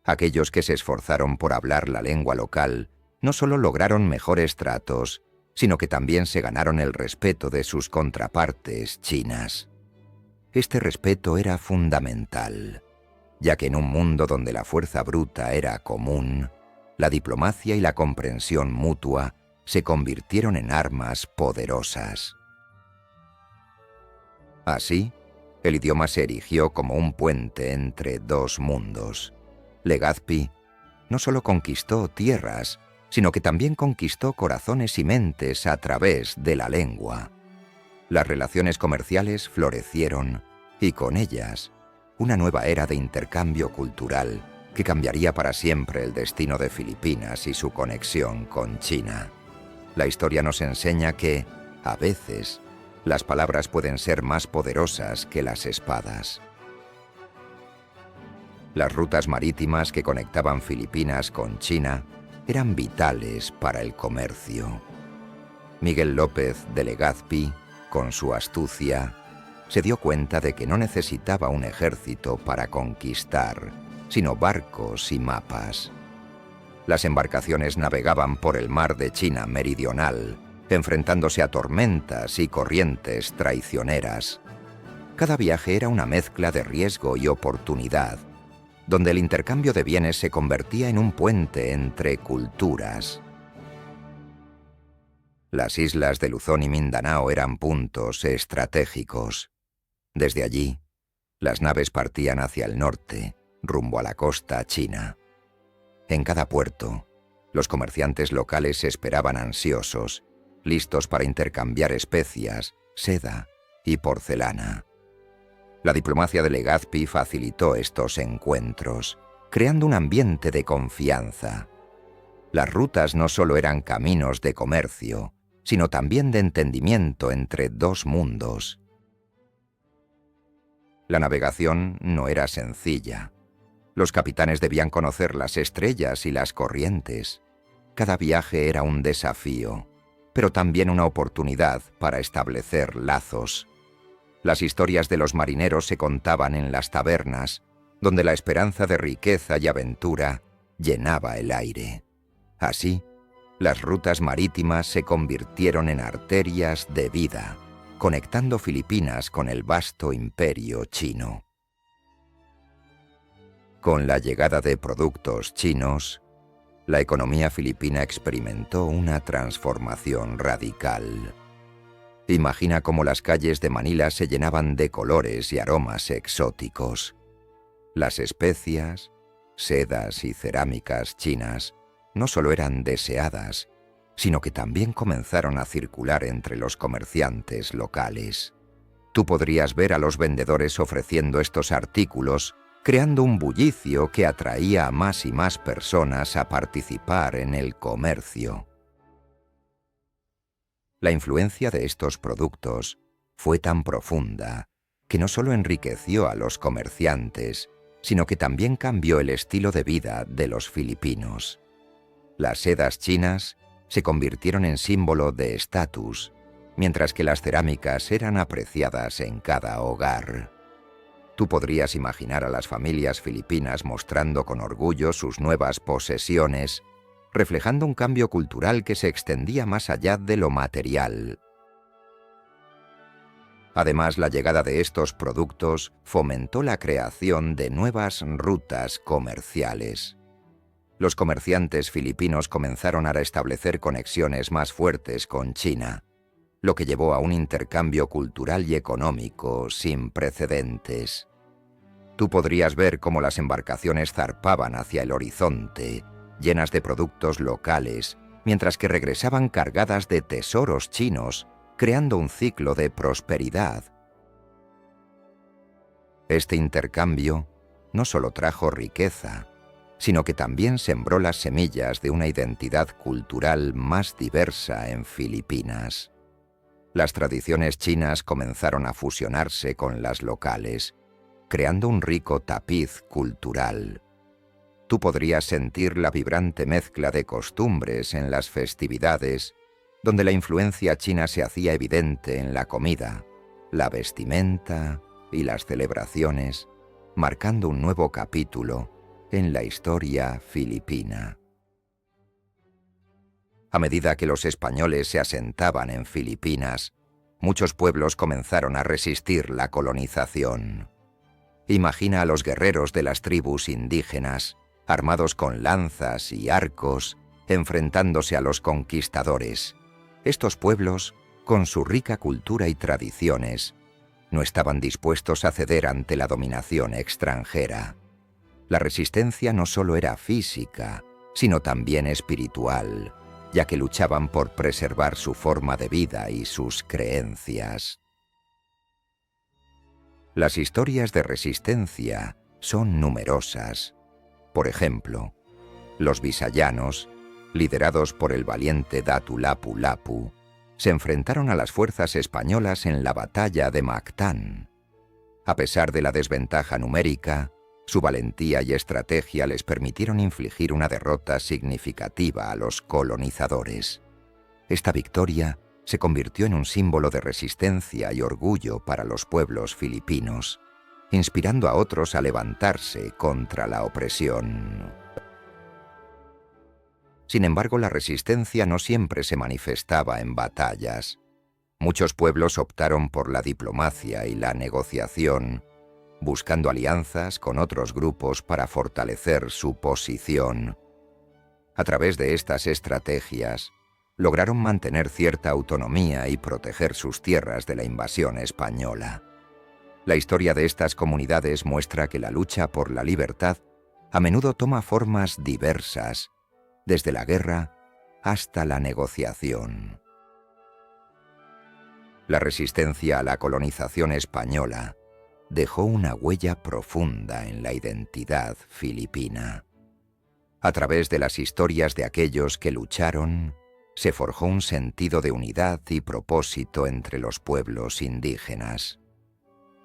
Aquellos que se esforzaron por hablar la lengua local no solo lograron mejores tratos, sino que también se ganaron el respeto de sus contrapartes chinas. Este respeto era fundamental, ya que en un mundo donde la fuerza bruta era común, la diplomacia y la comprensión mutua se convirtieron en armas poderosas. Así, el idioma se erigió como un puente entre dos mundos. Legazpi no solo conquistó tierras, sino que también conquistó corazones y mentes a través de la lengua. Las relaciones comerciales florecieron y con ellas una nueva era de intercambio cultural que cambiaría para siempre el destino de Filipinas y su conexión con China. La historia nos enseña que, a veces, las palabras pueden ser más poderosas que las espadas. Las rutas marítimas que conectaban Filipinas con China eran vitales para el comercio. Miguel López de Legazpi, con su astucia, se dio cuenta de que no necesitaba un ejército para conquistar, sino barcos y mapas. Las embarcaciones navegaban por el mar de China meridional, enfrentándose a tormentas y corrientes traicioneras. Cada viaje era una mezcla de riesgo y oportunidad, donde el intercambio de bienes se convertía en un puente entre culturas. Las islas de Luzón y Mindanao eran puntos estratégicos. Desde allí, las naves partían hacia el norte, rumbo a la costa china. En cada puerto, los comerciantes locales esperaban ansiosos, listos para intercambiar especias, seda y porcelana. La diplomacia de Legazpi facilitó estos encuentros, creando un ambiente de confianza. Las rutas no solo eran caminos de comercio, sino también de entendimiento entre dos mundos. La navegación no era sencilla. Los capitanes debían conocer las estrellas y las corrientes. Cada viaje era un desafío, pero también una oportunidad para establecer lazos. Las historias de los marineros se contaban en las tabernas, donde la esperanza de riqueza y aventura llenaba el aire. Así, las rutas marítimas se convirtieron en arterias de vida, conectando Filipinas con el vasto imperio chino. Con la llegada de productos chinos, la economía filipina experimentó una transformación radical. Imagina cómo las calles de Manila se llenaban de colores y aromas exóticos. Las especias, sedas y cerámicas chinas no solo eran deseadas, sino que también comenzaron a circular entre los comerciantes locales. Tú podrías ver a los vendedores ofreciendo estos artículos, creando un bullicio que atraía a más y más personas a participar en el comercio. La influencia de estos productos fue tan profunda que no solo enriqueció a los comerciantes, sino que también cambió el estilo de vida de los filipinos. Las sedas chinas se convirtieron en símbolo de estatus, mientras que las cerámicas eran apreciadas en cada hogar. Tú podrías imaginar a las familias filipinas mostrando con orgullo sus nuevas posesiones, reflejando un cambio cultural que se extendía más allá de lo material. Además, la llegada de estos productos fomentó la creación de nuevas rutas comerciales. Los comerciantes filipinos comenzaron a establecer conexiones más fuertes con China, lo que llevó a un intercambio cultural y económico sin precedentes. Tú podrías ver cómo las embarcaciones zarpaban hacia el horizonte, llenas de productos locales, mientras que regresaban cargadas de tesoros chinos, creando un ciclo de prosperidad. Este intercambio no solo trajo riqueza, sino que también sembró las semillas de una identidad cultural más diversa en Filipinas. Las tradiciones chinas comenzaron a fusionarse con las locales, creando un rico tapiz cultural. Tú podrías sentir la vibrante mezcla de costumbres en las festividades, donde la influencia china se hacía evidente en la comida, la vestimenta y las celebraciones, marcando un nuevo capítulo en la historia filipina. A medida que los españoles se asentaban en Filipinas, muchos pueblos comenzaron a resistir la colonización. Imagina a los guerreros de las tribus indígenas, armados con lanzas y arcos, enfrentándose a los conquistadores. Estos pueblos, con su rica cultura y tradiciones, no estaban dispuestos a ceder ante la dominación extranjera. La resistencia no solo era física, sino también espiritual, ya que luchaban por preservar su forma de vida y sus creencias. Las historias de resistencia son numerosas. Por ejemplo, los visayanos, liderados por el valiente Datu Lapu Lapu, se enfrentaron a las fuerzas españolas en la batalla de Mactán. A pesar de la desventaja numérica, su valentía y estrategia les permitieron infligir una derrota significativa a los colonizadores. Esta victoria se convirtió en un símbolo de resistencia y orgullo para los pueblos filipinos, inspirando a otros a levantarse contra la opresión. Sin embargo, la resistencia no siempre se manifestaba en batallas. Muchos pueblos optaron por la diplomacia y la negociación, buscando alianzas con otros grupos para fortalecer su posición. A través de estas estrategias, lograron mantener cierta autonomía y proteger sus tierras de la invasión española. La historia de estas comunidades muestra que la lucha por la libertad a menudo toma formas diversas, desde la guerra hasta la negociación. La resistencia a la colonización española dejó una huella profunda en la identidad filipina. A través de las historias de aquellos que lucharon, se forjó un sentido de unidad y propósito entre los pueblos indígenas.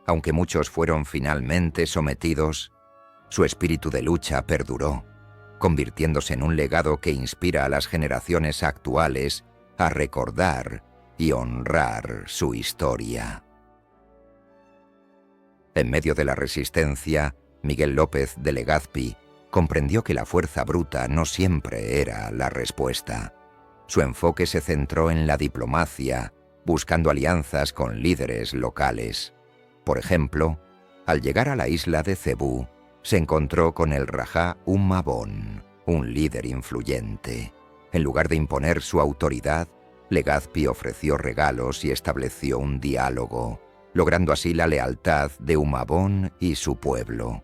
Aunque muchos fueron finalmente sometidos, su espíritu de lucha perduró, convirtiéndose en un legado que inspira a las generaciones actuales a recordar y honrar su historia. En medio de la resistencia, Miguel López de Legazpi comprendió que la fuerza bruta no siempre era la respuesta. Su enfoque se centró en la diplomacia, buscando alianzas con líderes locales. Por ejemplo, al llegar a la isla de Cebú, se encontró con el Rajá Humabón, un líder influyente. En lugar de imponer su autoridad, Legazpi ofreció regalos y estableció un diálogo, logrando así la lealtad de Humabón y su pueblo.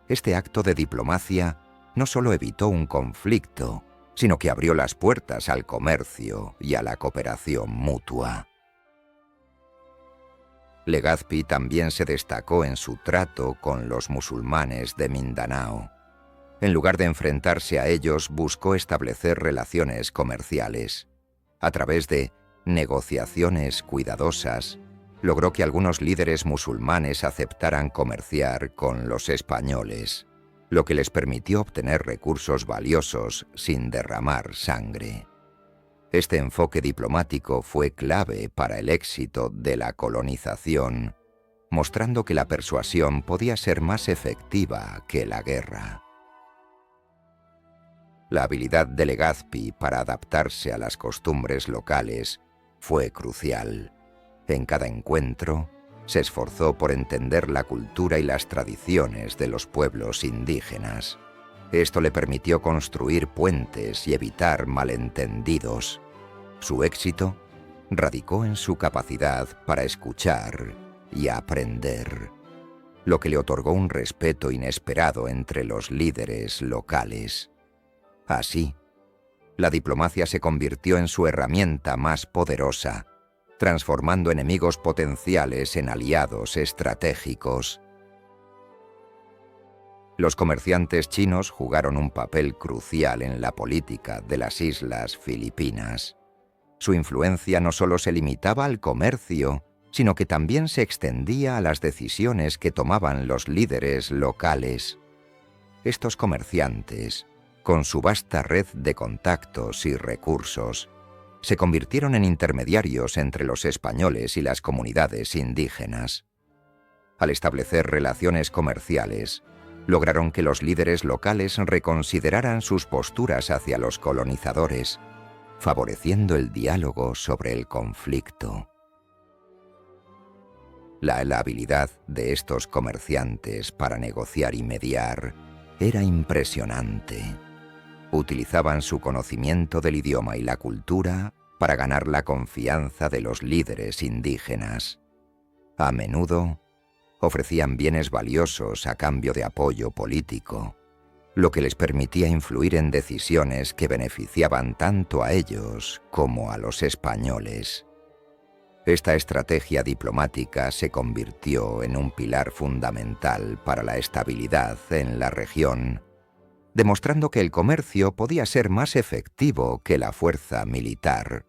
Este acto de diplomacia no solo evitó un conflicto, sino que abrió las puertas al comercio y a la cooperación mutua. Legazpi también se destacó en su trato con los musulmanes de Mindanao. En lugar de enfrentarse a ellos, buscó establecer relaciones comerciales. A través de negociaciones cuidadosas, logró que algunos líderes musulmanes aceptaran comerciar con los españoles, lo que les permitió obtener recursos valiosos sin derramar sangre. Este enfoque diplomático fue clave para el éxito de la colonización, mostrando que la persuasión podía ser más efectiva que la guerra. La habilidad de Legazpi para adaptarse a las costumbres locales fue crucial. En cada encuentro, se esforzó por entender la cultura y las tradiciones de los pueblos indígenas. Esto le permitió construir puentes y evitar malentendidos. Su éxito radicó en su capacidad para escuchar y aprender, lo que le otorgó un respeto inesperado entre los líderes locales. Así, la diplomacia se convirtió en su herramienta más poderosa, transformando enemigos potenciales en aliados estratégicos. Los comerciantes chinos jugaron un papel crucial en la política de las islas Filipinas. Su influencia no solo se limitaba al comercio, sino que también se extendía a las decisiones que tomaban los líderes locales. Estos comerciantes, con su vasta red de contactos y recursos, se convirtieron en intermediarios entre los españoles y las comunidades indígenas. Al establecer relaciones comerciales, lograron que los líderes locales reconsideraran sus posturas hacia los colonizadores, favoreciendo el diálogo sobre el conflicto. La habilidad de estos comerciantes para negociar y mediar era impresionante. Utilizaban su conocimiento del idioma y la cultura para ganar la confianza de los líderes indígenas. A menudo, ofrecían bienes valiosos a cambio de apoyo político, lo que les permitía influir en decisiones que beneficiaban tanto a ellos como a los españoles. Esta estrategia diplomática se convirtió en un pilar fundamental para la estabilidad en la región, demostrando que el comercio podía ser más efectivo que la fuerza militar.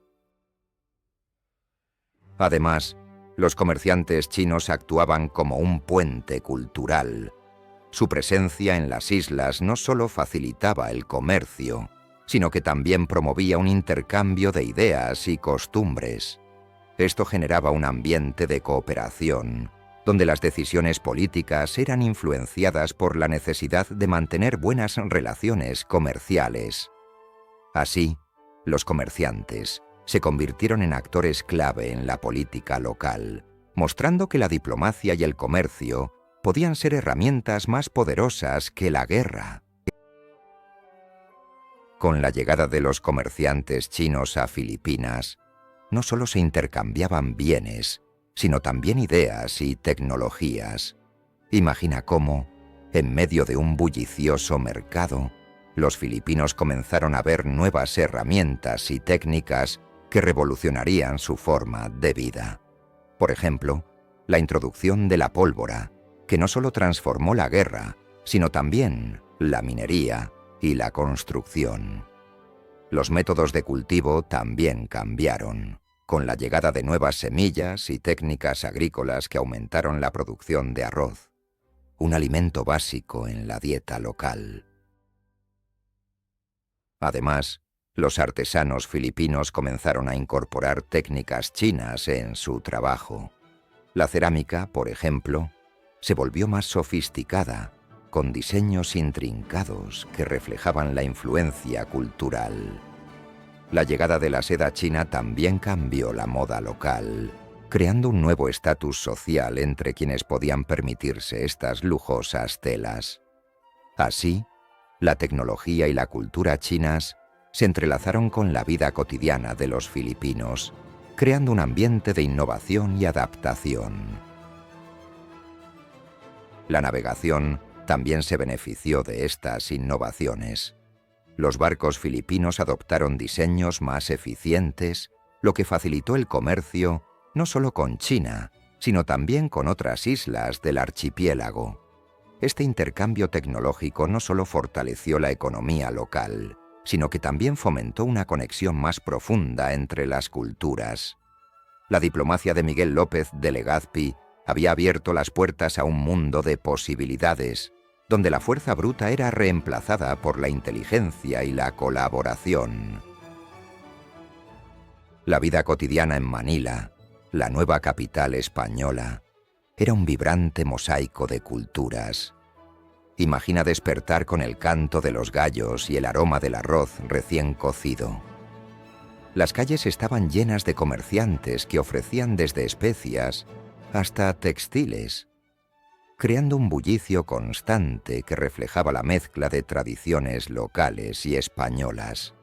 Además, los comerciantes chinos actuaban como un puente cultural. Su presencia en las islas no solo facilitaba el comercio, sino que también promovía un intercambio de ideas y costumbres. Esto generaba un ambiente de cooperación, donde las decisiones políticas eran influenciadas por la necesidad de mantener buenas relaciones comerciales. Así, los comerciantes se convirtieron en actores clave en la política local, mostrando que la diplomacia y el comercio podían ser herramientas más poderosas que la guerra. Con la llegada de los comerciantes chinos a Filipinas, no solo se intercambiaban bienes, sino también ideas y tecnologías. Imagina cómo, en medio de un bullicioso mercado, los filipinos comenzaron a ver nuevas herramientas y técnicas que revolucionarían su forma de vida. Por ejemplo, la introducción de la pólvora, que no solo transformó la guerra, sino también la minería y la construcción. Los métodos de cultivo también cambiaron, con la llegada de nuevas semillas y técnicas agrícolas que aumentaron la producción de arroz, un alimento básico en la dieta local. Además, los artesanos filipinos comenzaron a incorporar técnicas chinas en su trabajo. La cerámica, por ejemplo, se volvió más sofisticada, con diseños intrincados que reflejaban la influencia cultural. La llegada de la seda china también cambió la moda local, creando un nuevo estatus social entre quienes podían permitirse estas lujosas telas. Así, la tecnología y la cultura chinas se entrelazaron con la vida cotidiana de los filipinos, creando un ambiente de innovación y adaptación. La navegación también se benefició de estas innovaciones. Los barcos filipinos adoptaron diseños más eficientes, lo que facilitó el comercio no solo con China, sino también con otras islas del archipiélago. Este intercambio tecnológico no solo fortaleció la economía local, sino que también fomentó una conexión más profunda entre las culturas. La diplomacia de Miguel López de Legazpi había abierto las puertas a un mundo de posibilidades, donde la fuerza bruta era reemplazada por la inteligencia y la colaboración. La vida cotidiana en Manila, la nueva capital española, era un vibrante mosaico de culturas. Imagina despertar con el canto de los gallos y el aroma del arroz recién cocido. Las calles estaban llenas de comerciantes que ofrecían desde especias hasta textiles, creando un bullicio constante que reflejaba la mezcla de tradiciones locales y españolas.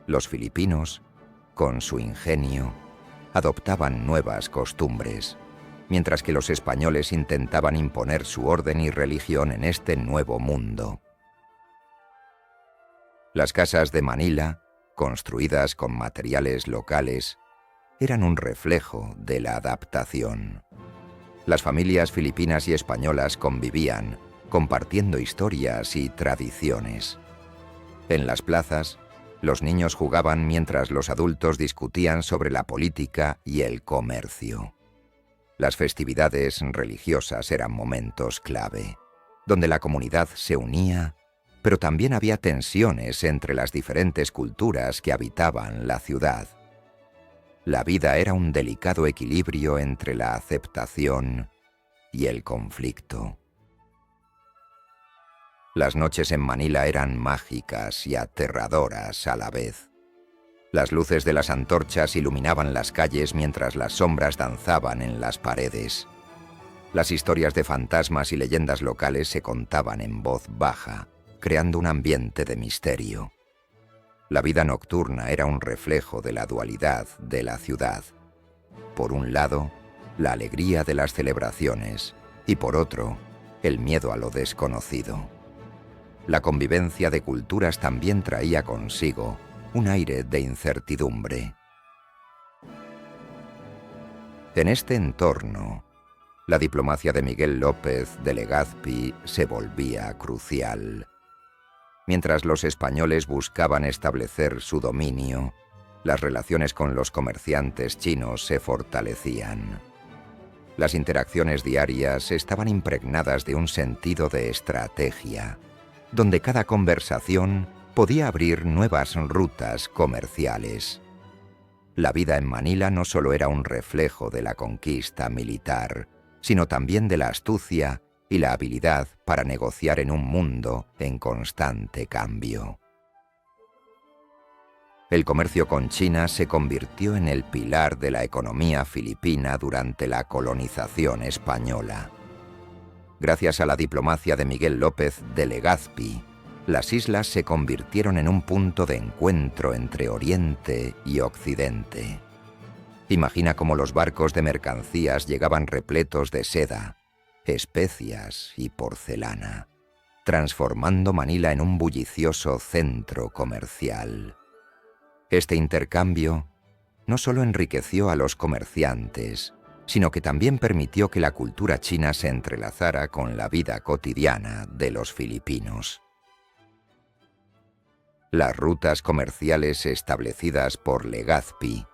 Los filipinos, con su ingenio, adoptaban nuevas costumbres, mientras que los españoles intentaban imponer su orden y religión en este nuevo mundo. Las casas de Manila, construidas con materiales locales, eran un reflejo de la adaptación. Las familias filipinas y españolas convivían, compartiendo historias y tradiciones. En las plazas, los niños jugaban mientras los adultos discutían sobre la política y el comercio. Las festividades religiosas eran momentos clave, donde la comunidad se unía, pero también había tensiones entre las diferentes culturas que habitaban la ciudad. La vida era un delicado equilibrio entre la aceptación y el conflicto. Las noches en Manila eran mágicas y aterradoras a la vez. Las luces de las antorchas iluminaban las calles mientras las sombras danzaban en las paredes. Las historias de fantasmas y leyendas locales se contaban en voz baja, creando un ambiente de misterio. La vida nocturna era un reflejo de la dualidad de la ciudad. Por un lado, la alegría de las celebraciones y por otro, el miedo a lo desconocido. La convivencia de culturas también traía consigo un aire de incertidumbre. En este entorno, la diplomacia de Miguel López de Legazpi se volvía crucial. Mientras los españoles buscaban establecer su dominio, las relaciones con los comerciantes chinos se fortalecían. Las interacciones diarias estaban impregnadas de un sentido de estrategia, donde cada conversación podía abrir nuevas rutas comerciales. La vida en Manila no solo era un reflejo de la conquista militar, sino también de la astucia y la habilidad para negociar en un mundo en constante cambio. El comercio con China se convirtió en el pilar de la economía filipina durante la colonización española. Gracias a la diplomacia de Miguel López de Legazpi, las islas se convirtieron en un punto de encuentro entre Oriente y Occidente. Imagina cómo los barcos de mercancías llegaban repletos de seda, especias y porcelana, transformando Manila en un bullicioso centro comercial. Este intercambio no solo enriqueció a los comerciantes, sino que también permitió que la cultura china se entrelazara con la vida cotidiana de los filipinos. Las rutas comerciales establecidas por Legazpi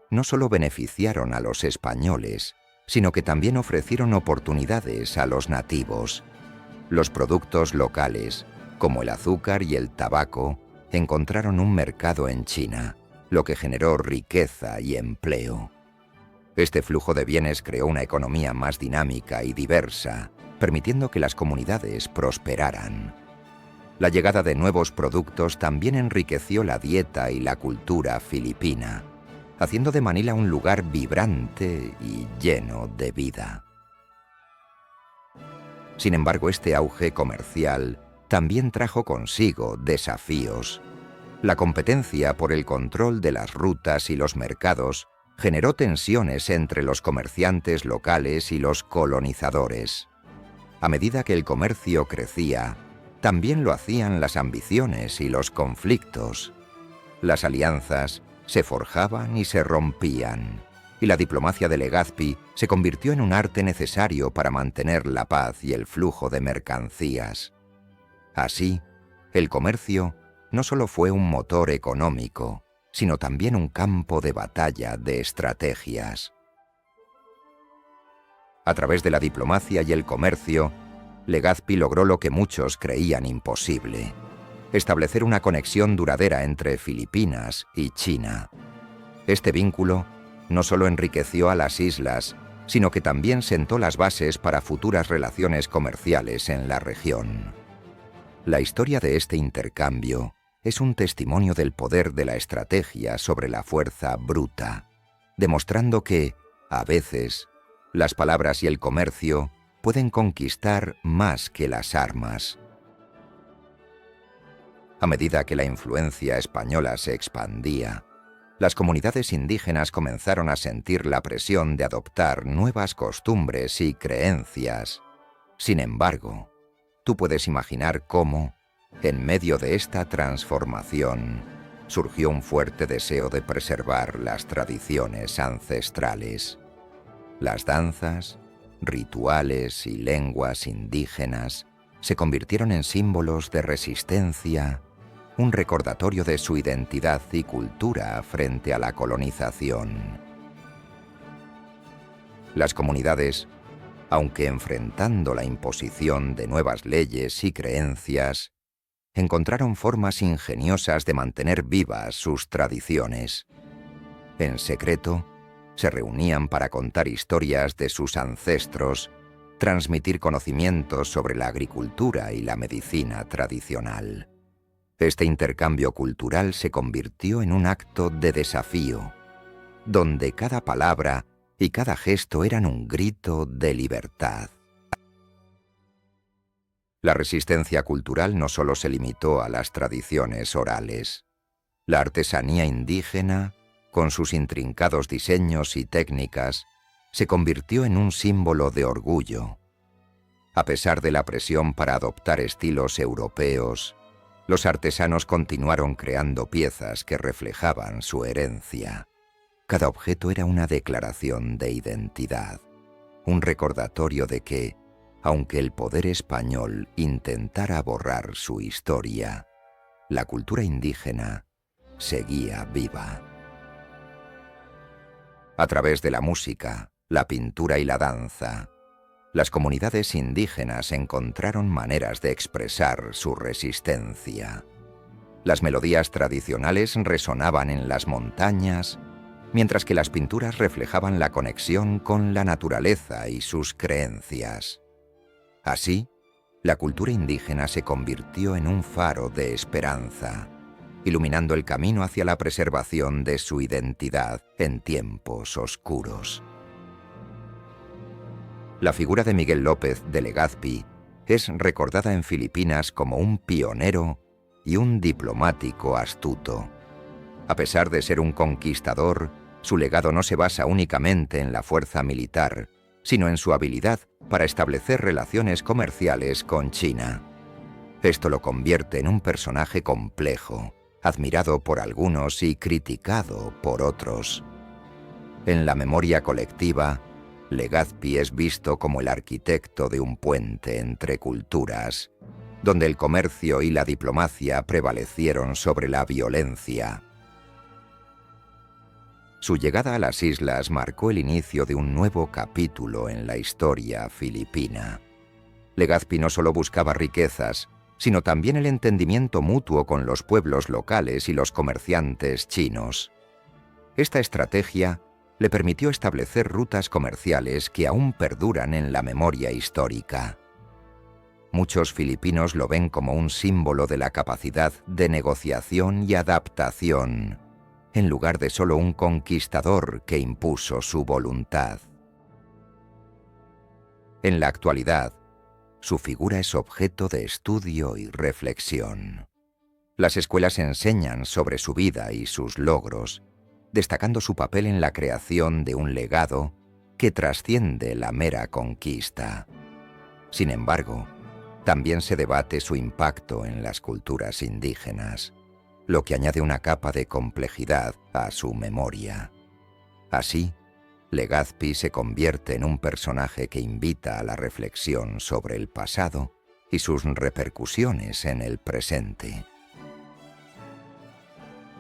no solo beneficiaron a los españoles, sino que también ofrecieron oportunidades a los nativos. Los productos locales, como el azúcar y el tabaco, encontraron un mercado en China, lo que generó riqueza y empleo. Este flujo de bienes creó una economía más dinámica y diversa, permitiendo que las comunidades prosperaran. La llegada de nuevos productos también enriqueció la dieta y la cultura filipina, haciendo de Manila un lugar vibrante y lleno de vida. Sin embargo, este auge comercial también trajo consigo desafíos. La competencia por el control de las rutas y los mercados generó tensiones entre los comerciantes locales y los colonizadores. A medida que el comercio crecía, también lo hacían las ambiciones y los conflictos. Las alianzas se forjaban y se rompían, y la diplomacia de Legazpi se convirtió en un arte necesario para mantener la paz y el flujo de mercancías. Así, el comercio no solo fue un motor económico, sino también un campo de batalla de estrategias. A través de la diplomacia y el comercio, Legazpi logró lo que muchos creían imposible: establecer una conexión duradera entre Filipinas y China. Este vínculo no solo enriqueció a las islas, sino que también sentó las bases para futuras relaciones comerciales en la región. La historia de este intercambio es un testimonio del poder de la estrategia sobre la fuerza bruta, demostrando que, a veces, las palabras y el comercio pueden conquistar más que las armas. A medida que la influencia española se expandía, las comunidades indígenas comenzaron a sentir la presión de adoptar nuevas costumbres y creencias. Sin embargo, tú puedes imaginar cómo, en medio de esta transformación, surgió un fuerte deseo de preservar las tradiciones ancestrales. Las danzas, rituales y lenguas indígenas se convirtieron en símbolos de resistencia, un recordatorio de su identidad y cultura frente a la colonización. Las comunidades, aunque enfrentando la imposición de nuevas leyes y creencias, encontraron formas ingeniosas de mantener vivas sus tradiciones. En secreto, se reunían para contar historias de sus ancestros, transmitir conocimientos sobre la agricultura y la medicina tradicional. Este intercambio cultural se convirtió en un acto de desafío, donde cada palabra y cada gesto eran un grito de libertad. La resistencia cultural no solo se limitó a las tradiciones orales. La artesanía indígena, con sus intrincados diseños y técnicas, se convirtió en un símbolo de orgullo. A pesar de la presión para adoptar estilos europeos, los artesanos continuaron creando piezas que reflejaban su herencia. Cada objeto era una declaración de identidad, un recordatorio de que, aunque el poder español intentara borrar su historia, la cultura indígena seguía viva. A través de la música, la pintura y la danza, las comunidades indígenas encontraron maneras de expresar su resistencia. Las melodías tradicionales resonaban en las montañas, mientras que las pinturas reflejaban la conexión con la naturaleza y sus creencias. Así, la cultura indígena se convirtió en un faro de esperanza, iluminando el camino hacia la preservación de su identidad en tiempos oscuros. La figura de Miguel López de Legazpi es recordada en Filipinas como un pionero y un diplomático astuto. A pesar de ser un conquistador, su legado no se basa únicamente en la fuerza militar, sino en su habilidad para establecer relaciones comerciales con China. Esto lo convierte en un personaje complejo, admirado por algunos y criticado por otros. En la memoria colectiva, Legazpi es visto como el arquitecto de un puente entre culturas, donde el comercio y la diplomacia prevalecieron sobre la violencia. Su llegada a las islas marcó el inicio de un nuevo capítulo en la historia filipina. Legazpi no solo buscaba riquezas, sino también el entendimiento mutuo con los pueblos locales y los comerciantes chinos. Esta estrategia le permitió establecer rutas comerciales que aún perduran en la memoria histórica. Muchos filipinos lo ven como un símbolo de la capacidad de negociación y adaptación, en lugar de solo un conquistador que impuso su voluntad. En la actualidad, su figura es objeto de estudio y reflexión. Las escuelas enseñan sobre su vida y sus logros, destacando su papel en la creación de un legado que trasciende la mera conquista. Sin embargo, también se debate su impacto en las culturas indígenas, lo que añade una capa de complejidad a su memoria. Así, Legazpi se convierte en un personaje que invita a la reflexión sobre el pasado y sus repercusiones en el presente.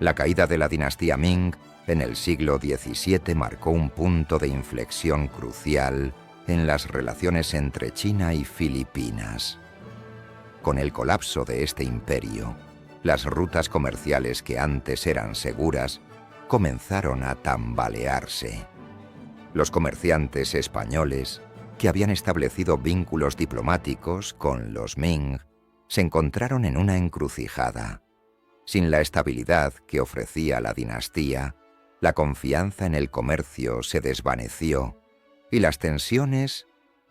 La caída de la dinastía Ming en el siglo XVII marcó un punto de inflexión crucial en las relaciones entre China y Filipinas. Con el colapso de este imperio, las rutas comerciales que antes eran seguras comenzaron a tambalearse. Los comerciantes españoles, que habían establecido vínculos diplomáticos con los Ming, se encontraron en una encrucijada. Sin la estabilidad que ofrecía la dinastía, la confianza en el comercio se desvaneció y las tensiones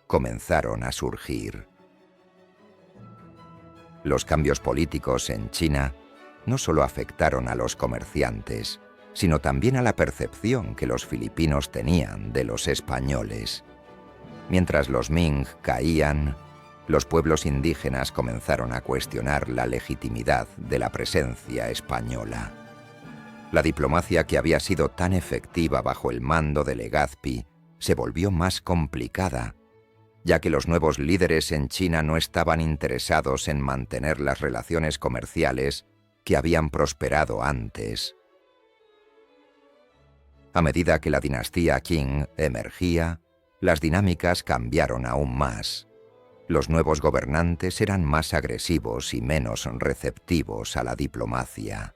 comenzaron a surgir. Los cambios políticos en China no solo afectaron a los comerciantes, sino también a la percepción que los filipinos tenían de los españoles. Mientras los Ming caían, los pueblos indígenas comenzaron a cuestionar la legitimidad de la presencia española. La diplomacia que había sido tan efectiva bajo el mando de Legazpi se volvió más complicada, ya que los nuevos líderes en China no estaban interesados en mantener las relaciones comerciales que habían prosperado antes. A medida que la dinastía Qing emergía, las dinámicas cambiaron aún más. Los nuevos gobernantes eran más agresivos y menos receptivos a la diplomacia.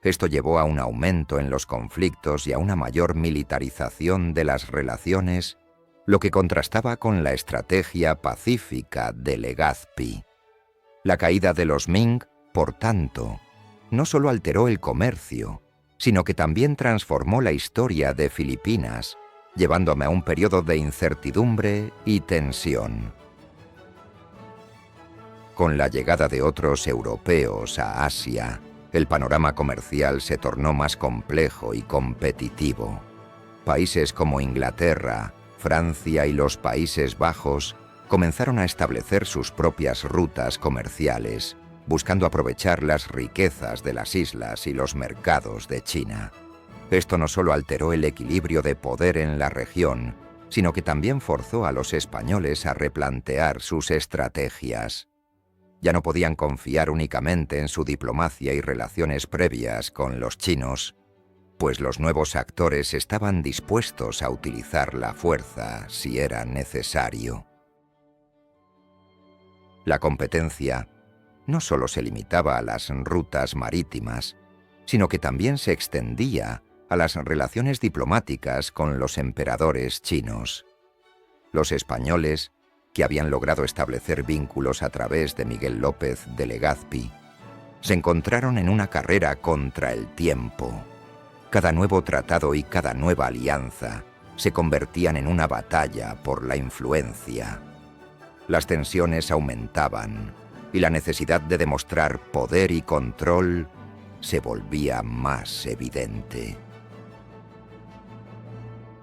Esto llevó a un aumento en los conflictos y a una mayor militarización de las relaciones, lo que contrastaba con la estrategia pacífica de Legazpi. La caída de los Ming, por tanto, no solo alteró el comercio, sino que también transformó la historia de Filipinas, llevándome a un periodo de incertidumbre y tensión. Con la llegada de otros europeos a Asia, el panorama comercial se tornó más complejo y competitivo. Países como Inglaterra, Francia y los Países Bajos comenzaron a establecer sus propias rutas comerciales, buscando aprovechar las riquezas de las islas y los mercados de China. Esto no solo alteró el equilibrio de poder en la región, sino que también forzó a los españoles a replantear sus estrategias. Ya no podían confiar únicamente en su diplomacia y relaciones previas con los chinos, pues los nuevos actores estaban dispuestos a utilizar la fuerza si era necesario. La competencia no solo se limitaba a las rutas marítimas, sino que también se extendía a las relaciones diplomáticas con los emperadores chinos. Los españoles, que habían logrado establecer vínculos a través de Miguel López de Legazpi, se encontraron en una carrera contra el tiempo. Cada nuevo tratado y cada nueva alianza se convertían en una batalla por la influencia. Las tensiones aumentaban y la necesidad de demostrar poder y control se volvía más evidente.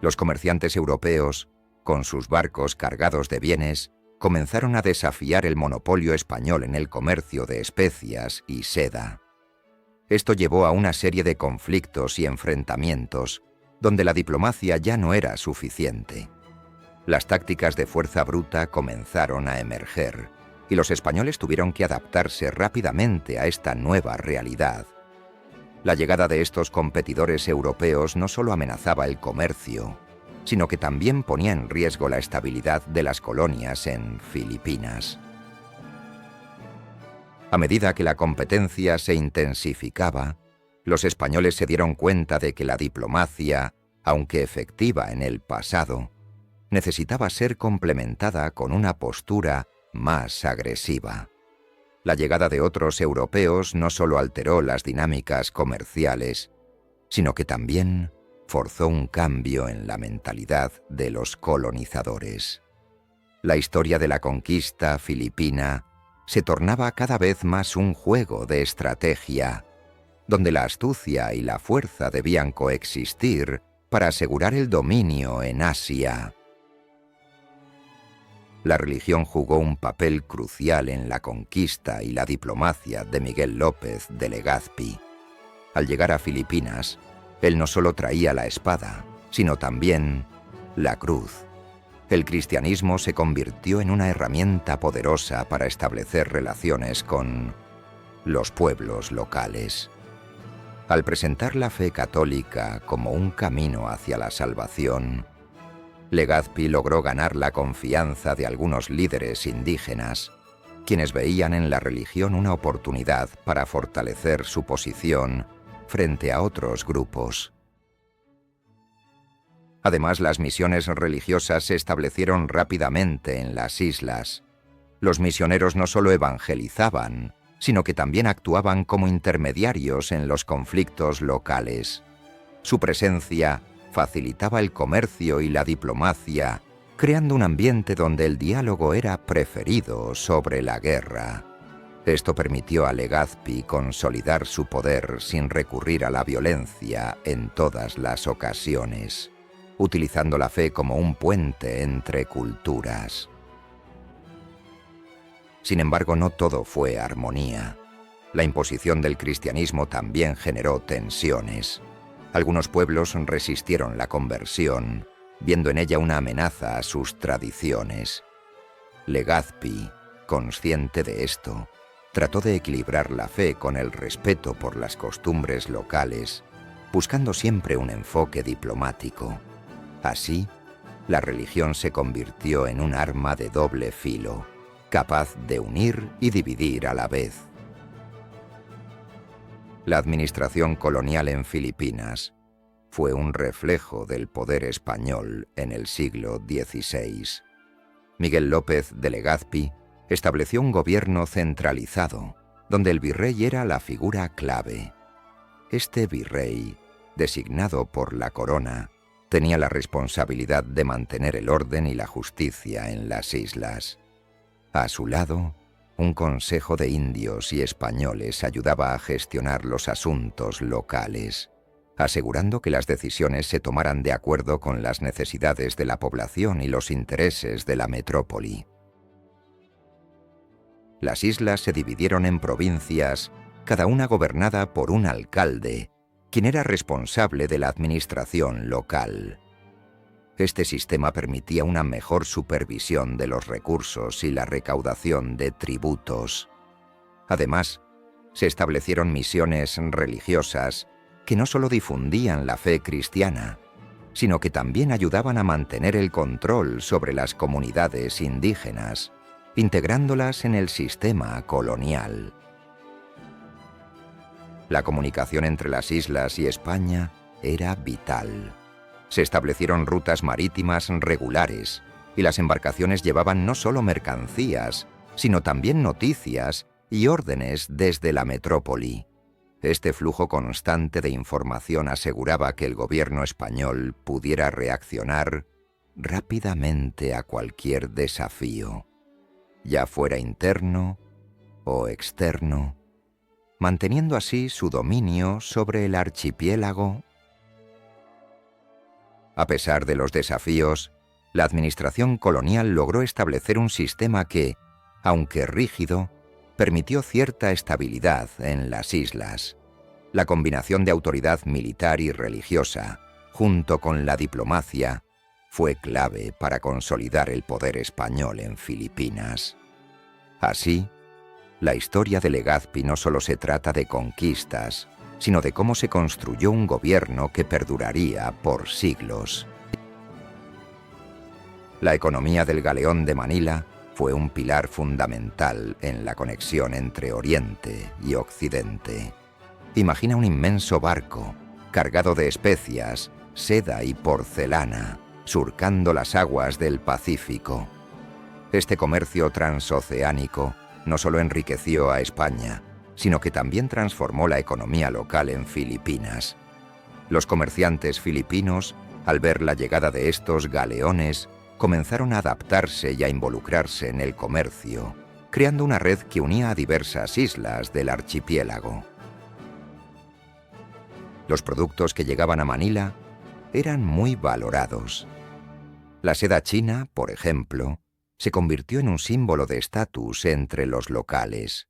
Los comerciantes europeos, con sus barcos cargados de bienes, comenzaron a desafiar el monopolio español en el comercio de especias y seda. Esto llevó a una serie de conflictos y enfrentamientos, donde la diplomacia ya no era suficiente. Las tácticas de fuerza bruta comenzaron a emerger, y los españoles tuvieron que adaptarse rápidamente a esta nueva realidad. La llegada de estos competidores europeos no solo amenazaba el comercio, sino que también ponía en riesgo la estabilidad de las colonias en Filipinas. A medida que la competencia se intensificaba, los españoles se dieron cuenta de que la diplomacia, aunque efectiva en el pasado, necesitaba ser complementada con una postura más agresiva. La llegada de otros europeos no solo alteró las dinámicas comerciales, sino que también forzó un cambio en la mentalidad de los colonizadores. La historia de la conquista filipina se tornaba cada vez más un juego de estrategia, donde la astucia y la fuerza debían coexistir para asegurar el dominio en Asia. La religión jugó un papel crucial en la conquista y la diplomacia de Miguel López de Legazpi. Al llegar a Filipinas, él no solo traía la espada, sino también la cruz. El cristianismo se convirtió en una herramienta poderosa para establecer relaciones con los pueblos locales. Al presentar la fe católica como un camino hacia la salvación, Legazpi logró ganar la confianza de algunos líderes indígenas, quienes veían en la religión una oportunidad para fortalecer su posición frente a otros grupos. Además, las misiones religiosas se establecieron rápidamente en las islas. Los misioneros no solo evangelizaban, sino que también actuaban como intermediarios en los conflictos locales. Su presencia facilitaba el comercio y la diplomacia, creando un ambiente donde el diálogo era preferido sobre la guerra. Esto permitió a Legazpi consolidar su poder sin recurrir a la violencia en todas las ocasiones, utilizando la fe como un puente entre culturas. Sin embargo, no todo fue armonía. La imposición del cristianismo también generó tensiones. Algunos pueblos resistieron la conversión, viendo en ella una amenaza a sus tradiciones. Legazpi, consciente de esto, trató de equilibrar la fe con el respeto por las costumbres locales, buscando siempre un enfoque diplomático. Así, la religión se convirtió en un arma de doble filo, capaz de unir y dividir a la vez. La administración colonial en Filipinas fue un reflejo del poder español en el siglo XVI. Miguel López de Legazpi estableció un gobierno centralizado, donde el virrey era la figura clave. Este virrey, designado por la corona, tenía la responsabilidad de mantener el orden y la justicia en las islas. A su lado, un consejo de indios y españoles ayudaba a gestionar los asuntos locales, asegurando que las decisiones se tomaran de acuerdo con las necesidades de la población y los intereses de la metrópoli. Las islas se dividieron en provincias, cada una gobernada por un alcalde, quien era responsable de la administración local. Este sistema permitía una mejor supervisión de los recursos y la recaudación de tributos. Además, se establecieron misiones religiosas que no solo difundían la fe cristiana, sino que también ayudaban a mantener el control sobre las comunidades indígenas, integrándolas en el sistema colonial. La comunicación entre las islas y España era vital. Se establecieron rutas marítimas regulares y las embarcaciones llevaban no solo mercancías, sino también noticias y órdenes desde la metrópoli. Este flujo constante de información aseguraba que el gobierno español pudiera reaccionar rápidamente a cualquier desafío, ya fuera interno o externo, manteniendo así su dominio sobre el archipiélago. A pesar de los desafíos, la administración colonial logró establecer un sistema que, aunque rígido, permitió cierta estabilidad en las islas. La combinación de autoridad militar y religiosa, junto con la diplomacia, fue clave para consolidar el poder español en Filipinas. Así, la historia de Legazpi no solo se trata de conquistas, sino de cómo se construyó un gobierno que perduraría por siglos. La economía del galeón de Manila fue un pilar fundamental en la conexión entre Oriente y Occidente. Imagina un inmenso barco, cargado de especias, seda y porcelana, surcando las aguas del Pacífico. Este comercio transoceánico no solo enriqueció a España, sino que también transformó la economía local en Filipinas. Los comerciantes filipinos, al ver la llegada de estos galeones, comenzaron a adaptarse y a involucrarse en el comercio, creando una red que unía a diversas islas del archipiélago. Los productos que llegaban a Manila eran muy valorados. La seda china, por ejemplo, se convirtió en un símbolo de estatus entre los locales.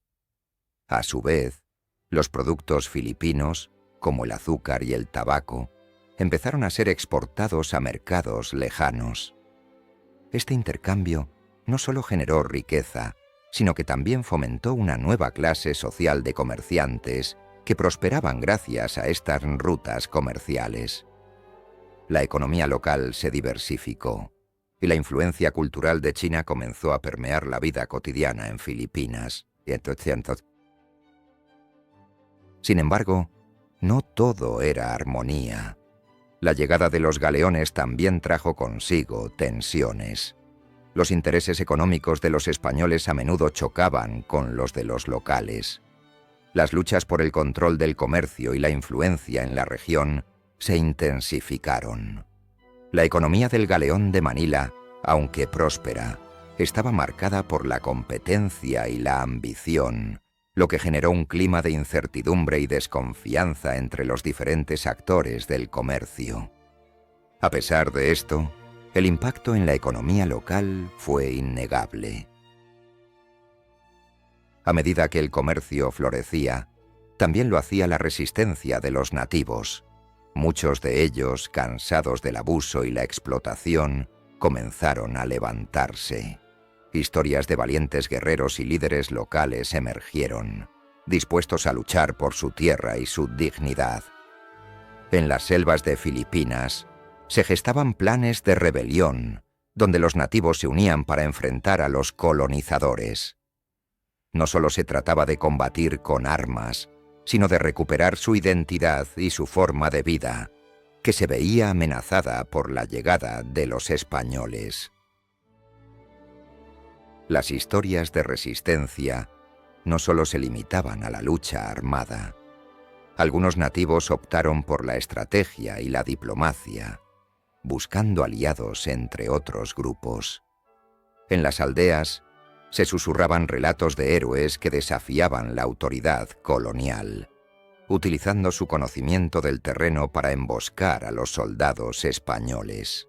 A su vez, los productos filipinos, como el azúcar y el tabaco, empezaron a ser exportados a mercados lejanos. Este intercambio no solo generó riqueza, sino que también fomentó una nueva clase social de comerciantes que prosperaban gracias a estas rutas comerciales. La economía local se diversificó y la influencia cultural de China comenzó a permear la vida cotidiana en Filipinas. Sin embargo, no todo era armonía. La llegada de los galeones también trajo consigo tensiones. Los intereses económicos de los españoles a menudo chocaban con los de los locales. Las luchas por el control del comercio y la influencia en la región se intensificaron. La economía del galeón de Manila, aunque próspera, estaba marcada por la competencia y la ambición, lo que generó un clima de incertidumbre y desconfianza entre los diferentes actores del comercio. A pesar de esto, el impacto en la economía local fue innegable. A medida que el comercio florecía, también lo hacía la resistencia de los nativos. Muchos de ellos, cansados del abuso y la explotación, comenzaron a levantarse. Historias de valientes guerreros y líderes locales emergieron, dispuestos a luchar por su tierra y su dignidad. En las selvas de Filipinas se gestaban planes de rebelión, donde los nativos se unían para enfrentar a los colonizadores. No solo se trataba de combatir con armas, sino de recuperar su identidad y su forma de vida, que se veía amenazada por la llegada de los españoles. Las historias de resistencia no solo se limitaban a la lucha armada. Algunos nativos optaron por la estrategia y la diplomacia, buscando aliados entre otros grupos. En las aldeas se susurraban relatos de héroes que desafiaban la autoridad colonial, utilizando su conocimiento del terreno para emboscar a los soldados españoles.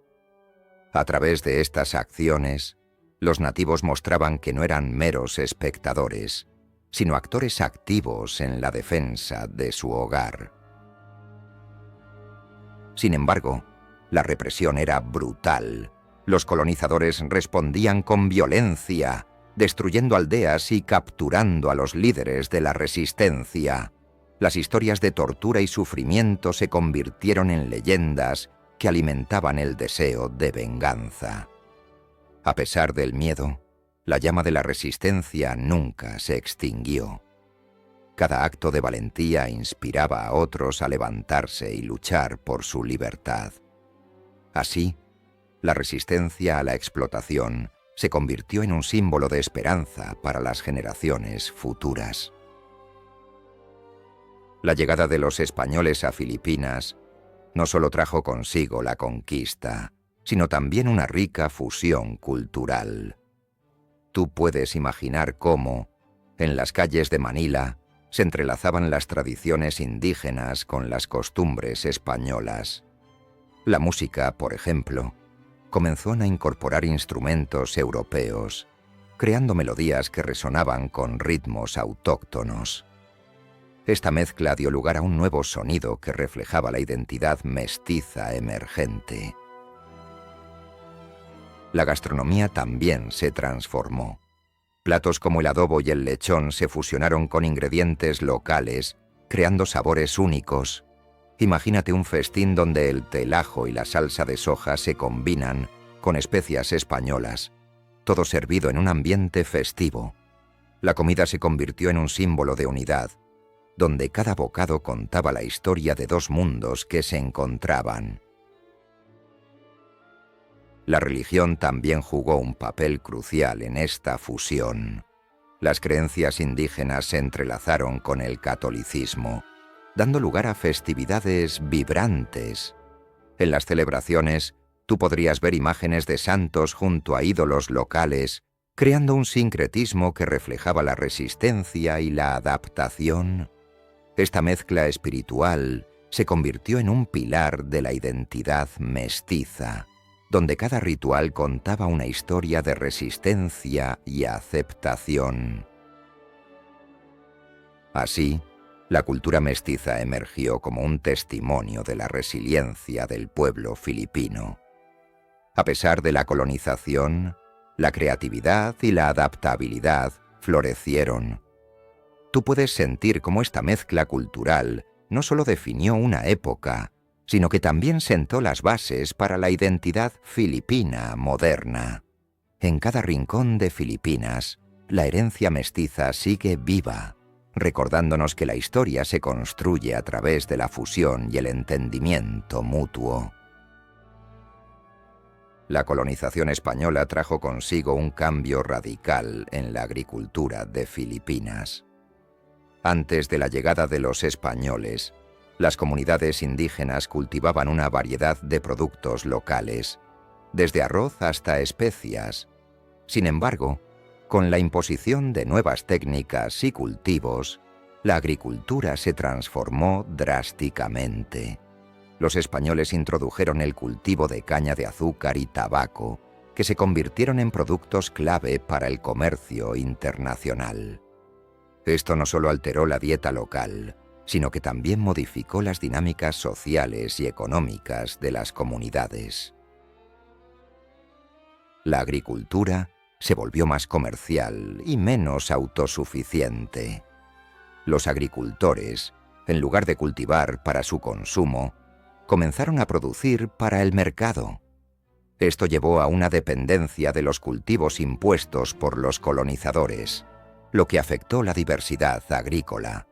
A través de estas acciones, los nativos mostraban que no eran meros espectadores, sino actores activos en la defensa de su hogar. Sin embargo, la represión era brutal. Los colonizadores respondían con violencia, destruyendo aldeas y capturando a los líderes de la resistencia. Las historias de tortura y sufrimiento se convirtieron en leyendas que alimentaban el deseo de venganza. A pesar del miedo, la llama de la resistencia nunca se extinguió. Cada acto de valentía inspiraba a otros a levantarse y luchar por su libertad. Así, la resistencia a la explotación se convirtió en un símbolo de esperanza para las generaciones futuras. La llegada de los españoles a Filipinas no solo trajo consigo la conquista, sino también una rica fusión cultural. Tú puedes imaginar cómo, en las calles de Manila, se entrelazaban las tradiciones indígenas con las costumbres españolas. La música, por ejemplo, comenzó a incorporar instrumentos europeos, creando melodías que resonaban con ritmos autóctonos. Esta mezcla dio lugar a un nuevo sonido que reflejaba la identidad mestiza emergente. La gastronomía también se transformó. Platos como el adobo y el lechón se fusionaron con ingredientes locales, creando sabores únicos. Imagínate un festín donde el ajo y la salsa de soja se combinan con especias españolas, todo servido en un ambiente festivo. La comida se convirtió en un símbolo de unidad, donde cada bocado contaba la historia de dos mundos que se encontraban. La religión también jugó un papel crucial en esta fusión. Las creencias indígenas se entrelazaron con el catolicismo, dando lugar a festividades vibrantes. En las celebraciones, tú podrías ver imágenes de santos junto a ídolos locales, creando un sincretismo que reflejaba la resistencia y la adaptación. Esta mezcla espiritual se convirtió en un pilar de la identidad mestiza, donde cada ritual contaba una historia de resistencia y aceptación. Así, la cultura mestiza emergió como un testimonio de la resiliencia del pueblo filipino. A pesar de la colonización, la creatividad y la adaptabilidad florecieron. Tú puedes sentir cómo esta mezcla cultural no solo definió una época, sino que también sentó las bases para la identidad filipina moderna. En cada rincón de Filipinas, la herencia mestiza sigue viva, recordándonos que la historia se construye a través de la fusión y el entendimiento mutuo. La colonización española trajo consigo un cambio radical en la agricultura de Filipinas. Antes de la llegada de los españoles, las comunidades indígenas cultivaban una variedad de productos locales, desde arroz hasta especias. Sin embargo, con la imposición de nuevas técnicas y cultivos, la agricultura se transformó drásticamente. Los españoles introdujeron el cultivo de caña de azúcar y tabaco, que se convirtieron en productos clave para el comercio internacional. Esto no solo alteró la dieta local, sino que también modificó las dinámicas sociales y económicas de las comunidades. La agricultura se volvió más comercial y menos autosuficiente. Los agricultores, en lugar de cultivar para su consumo, comenzaron a producir para el mercado. Esto llevó a una dependencia de los cultivos impuestos por los colonizadores, lo que afectó la diversidad agrícola.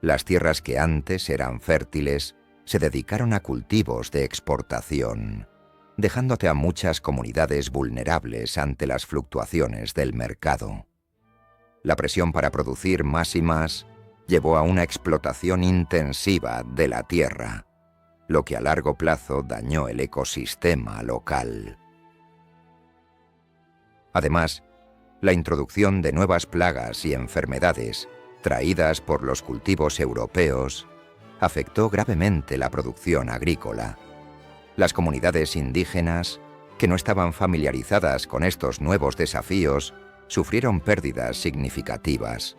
Las tierras que antes eran fértiles se dedicaron a cultivos de exportación, dejándote a muchas comunidades vulnerables ante las fluctuaciones del mercado. La presión para producir más y más llevó a una explotación intensiva de la tierra, lo que a largo plazo dañó el ecosistema local. Además, la introducción de nuevas plagas y enfermedades traídas por los cultivos europeos afectó gravemente la producción agrícola. Las comunidades indígenas, que no estaban familiarizadas con estos nuevos desafíos, sufrieron pérdidas significativas.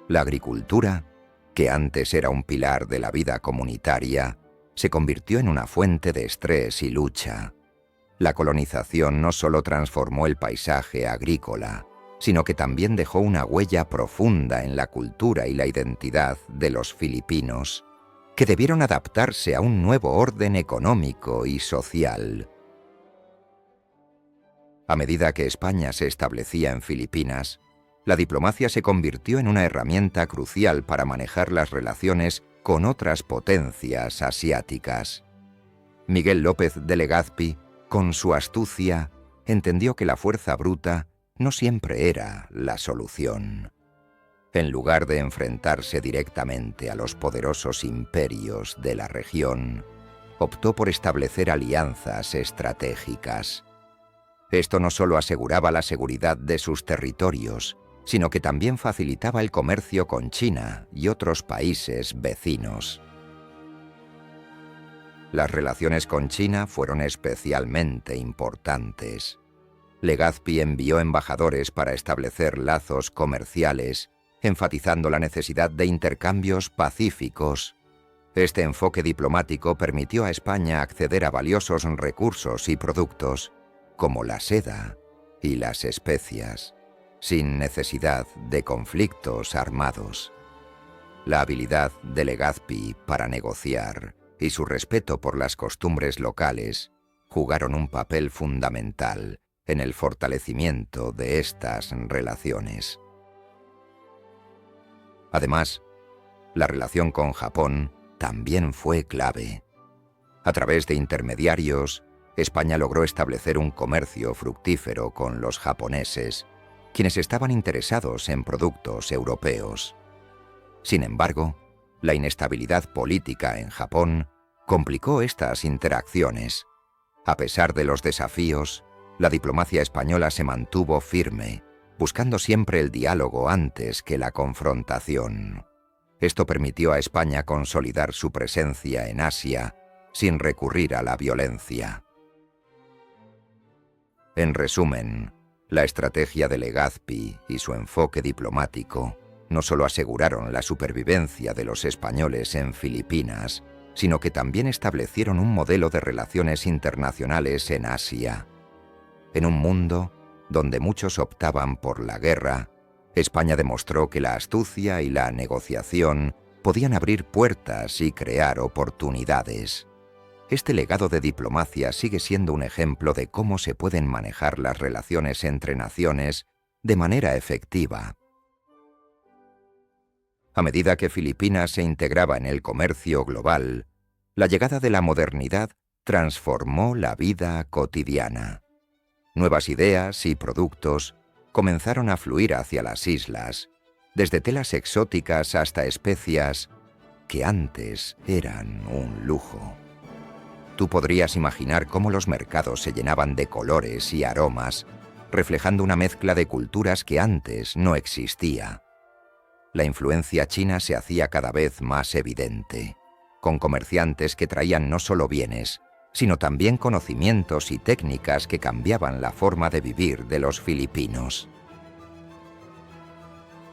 La agricultura, que antes era un pilar de la vida comunitaria, se convirtió en una fuente de estrés y lucha. La colonización no solo transformó el paisaje agrícola, sino que también dejó una huella profunda en la cultura y la identidad de los filipinos, que debieron adaptarse a un nuevo orden económico y social. A medida que España se establecía en Filipinas, la diplomacia se convirtió en una herramienta crucial para manejar las relaciones con otras potencias asiáticas. Miguel López de Legazpi, con su astucia, entendió que la fuerza bruta no siempre era la solución. En lugar de enfrentarse directamente a los poderosos imperios de la región, optó por establecer alianzas estratégicas. Esto no solo aseguraba la seguridad de sus territorios, sino que también facilitaba el comercio con China y otros países vecinos. Las relaciones con China fueron especialmente importantes. Legazpi envió embajadores para establecer lazos comerciales, enfatizando la necesidad de intercambios pacíficos. Este enfoque diplomático permitió a España acceder a valiosos recursos y productos, como la seda y las especias, sin necesidad de conflictos armados. La habilidad de Legazpi para negociar y su respeto por las costumbres locales jugaron un papel fundamental en el fortalecimiento de estas relaciones. Además, la relación con Japón también fue clave. A través de intermediarios, España logró establecer un comercio fructífero con los japoneses, quienes estaban interesados en productos europeos. Sin embargo, la inestabilidad política en Japón complicó estas interacciones. A pesar de los desafíos, la diplomacia española se mantuvo firme, buscando siempre el diálogo antes que la confrontación. Esto permitió a España consolidar su presencia en Asia sin recurrir a la violencia. En resumen, la estrategia de Legazpi y su enfoque diplomático no solo aseguraron la supervivencia de los españoles en Filipinas, sino que también establecieron un modelo de relaciones internacionales en Asia. En un mundo donde muchos optaban por la guerra, España demostró que la astucia y la negociación podían abrir puertas y crear oportunidades. Este legado de diplomacia sigue siendo un ejemplo de cómo se pueden manejar las relaciones entre naciones de manera efectiva. A medida que Filipinas se integraba en el comercio global, la llegada de la modernidad transformó la vida cotidiana. Nuevas ideas y productos comenzaron a fluir hacia las islas, desde telas exóticas hasta especias que antes eran un lujo. Tú podrías imaginar cómo los mercados se llenaban de colores y aromas, reflejando una mezcla de culturas que antes no existía. La influencia china se hacía cada vez más evidente, con comerciantes que traían no solo bienes, sino también conocimientos y técnicas que cambiaban la forma de vivir de los filipinos.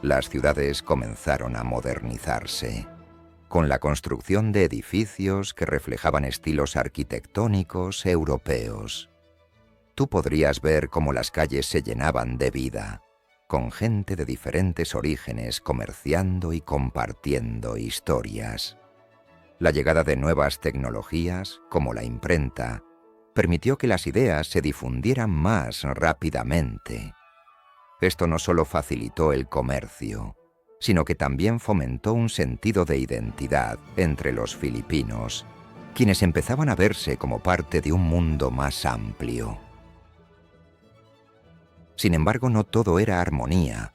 Las ciudades comenzaron a modernizarse, con la construcción de edificios que reflejaban estilos arquitectónicos europeos. Tú podrías ver cómo las calles se llenaban de vida, con gente de diferentes orígenes comerciando y compartiendo historias. La llegada de nuevas tecnologías, como la imprenta, permitió que las ideas se difundieran más rápidamente. Esto no solo facilitó el comercio, sino que también fomentó un sentido de identidad entre los filipinos, quienes empezaban a verse como parte de un mundo más amplio. Sin embargo, no todo era armonía.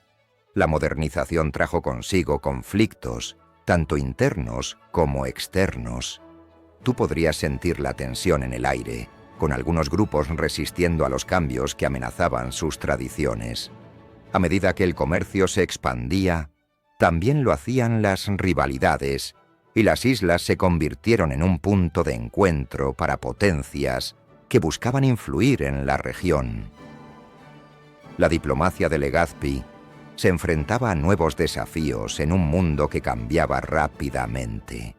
La modernización trajo consigo conflictos, tanto internos como externos. Tú podrías sentir la tensión en el aire, con algunos grupos resistiendo a los cambios que amenazaban sus tradiciones. A medida que el comercio se expandía, también lo hacían las rivalidades, y las islas se convirtieron en un punto de encuentro para potencias que buscaban influir en la región. La diplomacia de Legazpi se enfrentaba a nuevos desafíos en un mundo que cambiaba rápidamente.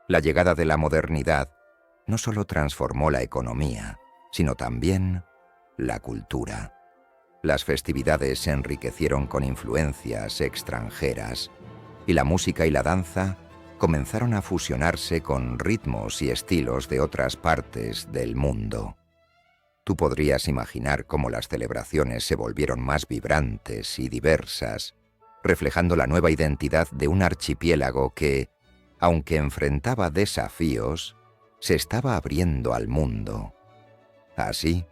La llegada de la modernidad no solo transformó la economía, sino también la cultura. Las festividades se enriquecieron con influencias extranjeras, y la música y la danza comenzaron a fusionarse con ritmos y estilos de otras partes del mundo. Tú podrías imaginar cómo las celebraciones se volvieron más vibrantes y diversas, reflejando la nueva identidad de un archipiélago que, aunque enfrentaba desafíos, se estaba abriendo al mundo. Así,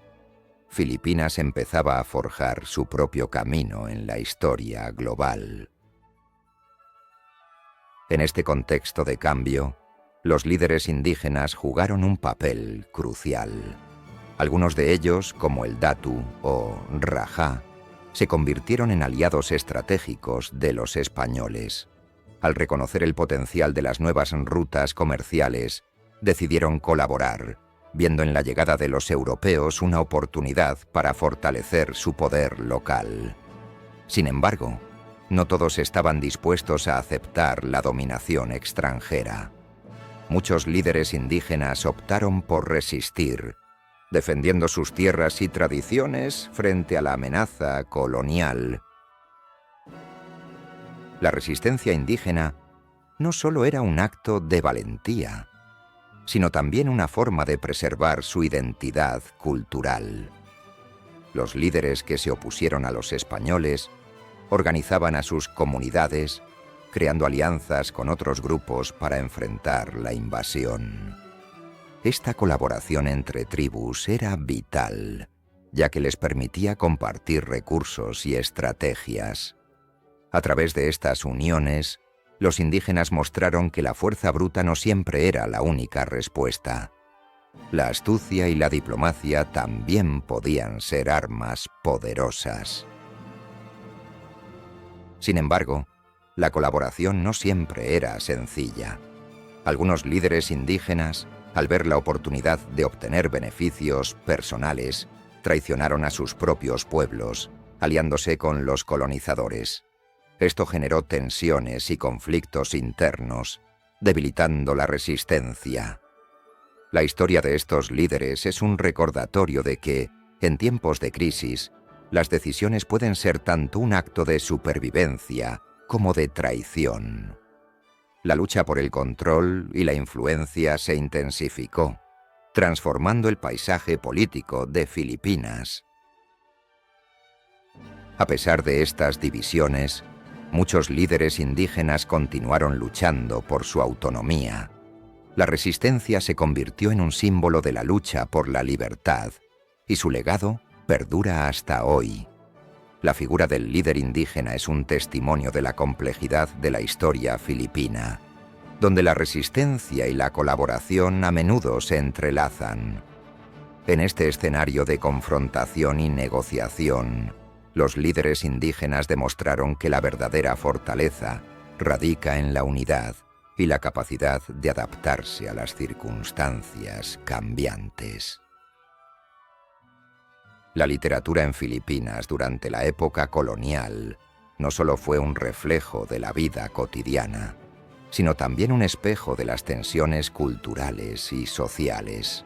Filipinas empezaba a forjar su propio camino en la historia global. En este contexto de cambio, los líderes indígenas jugaron un papel crucial. Algunos de ellos, como el Datu o Rajá, se convirtieron en aliados estratégicos de los españoles. Al reconocer el potencial de las nuevas rutas comerciales, decidieron colaborar, viendo en la llegada de los europeos una oportunidad para fortalecer su poder local. Sin embargo, no todos estaban dispuestos a aceptar la dominación extranjera. Muchos líderes indígenas optaron por resistir, defendiendo sus tierras y tradiciones frente a la amenaza colonial. La resistencia indígena no solo era un acto de valentía, sino también una forma de preservar su identidad cultural. Los líderes que se opusieron a los españoles organizaban a sus comunidades, creando alianzas con otros grupos para enfrentar la invasión. Esta colaboración entre tribus era vital, ya que les permitía compartir recursos y estrategias. A través de estas uniones, los indígenas mostraron que la fuerza bruta no siempre era la única respuesta. La astucia y la diplomacia también podían ser armas poderosas. Sin embargo, la colaboración no siempre era sencilla. Algunos líderes indígenas, al ver la oportunidad de obtener beneficios personales, traicionaron a sus propios pueblos, aliándose con los colonizadores. Esto generó tensiones y conflictos internos, debilitando la resistencia. La historia de estos líderes es un recordatorio de que, en tiempos de crisis, las decisiones pueden ser tanto un acto de supervivencia como de traición. La lucha por el control y la influencia se intensificó, transformando el paisaje político de Filipinas. A pesar de estas divisiones, muchos líderes indígenas continuaron luchando por su autonomía. La resistencia se convirtió en un símbolo de la lucha por la libertad, y su legado perdura hasta hoy. La figura del líder indígena es un testimonio de la complejidad de la historia filipina, donde la resistencia y la colaboración a menudo se entrelazan. En este escenario de confrontación y negociación, los líderes indígenas demostraron que la verdadera fortaleza radica en la unidad y la capacidad de adaptarse a las circunstancias cambiantes. La literatura en Filipinas durante la época colonial no solo fue un reflejo de la vida cotidiana, sino también un espejo de las tensiones culturales y sociales.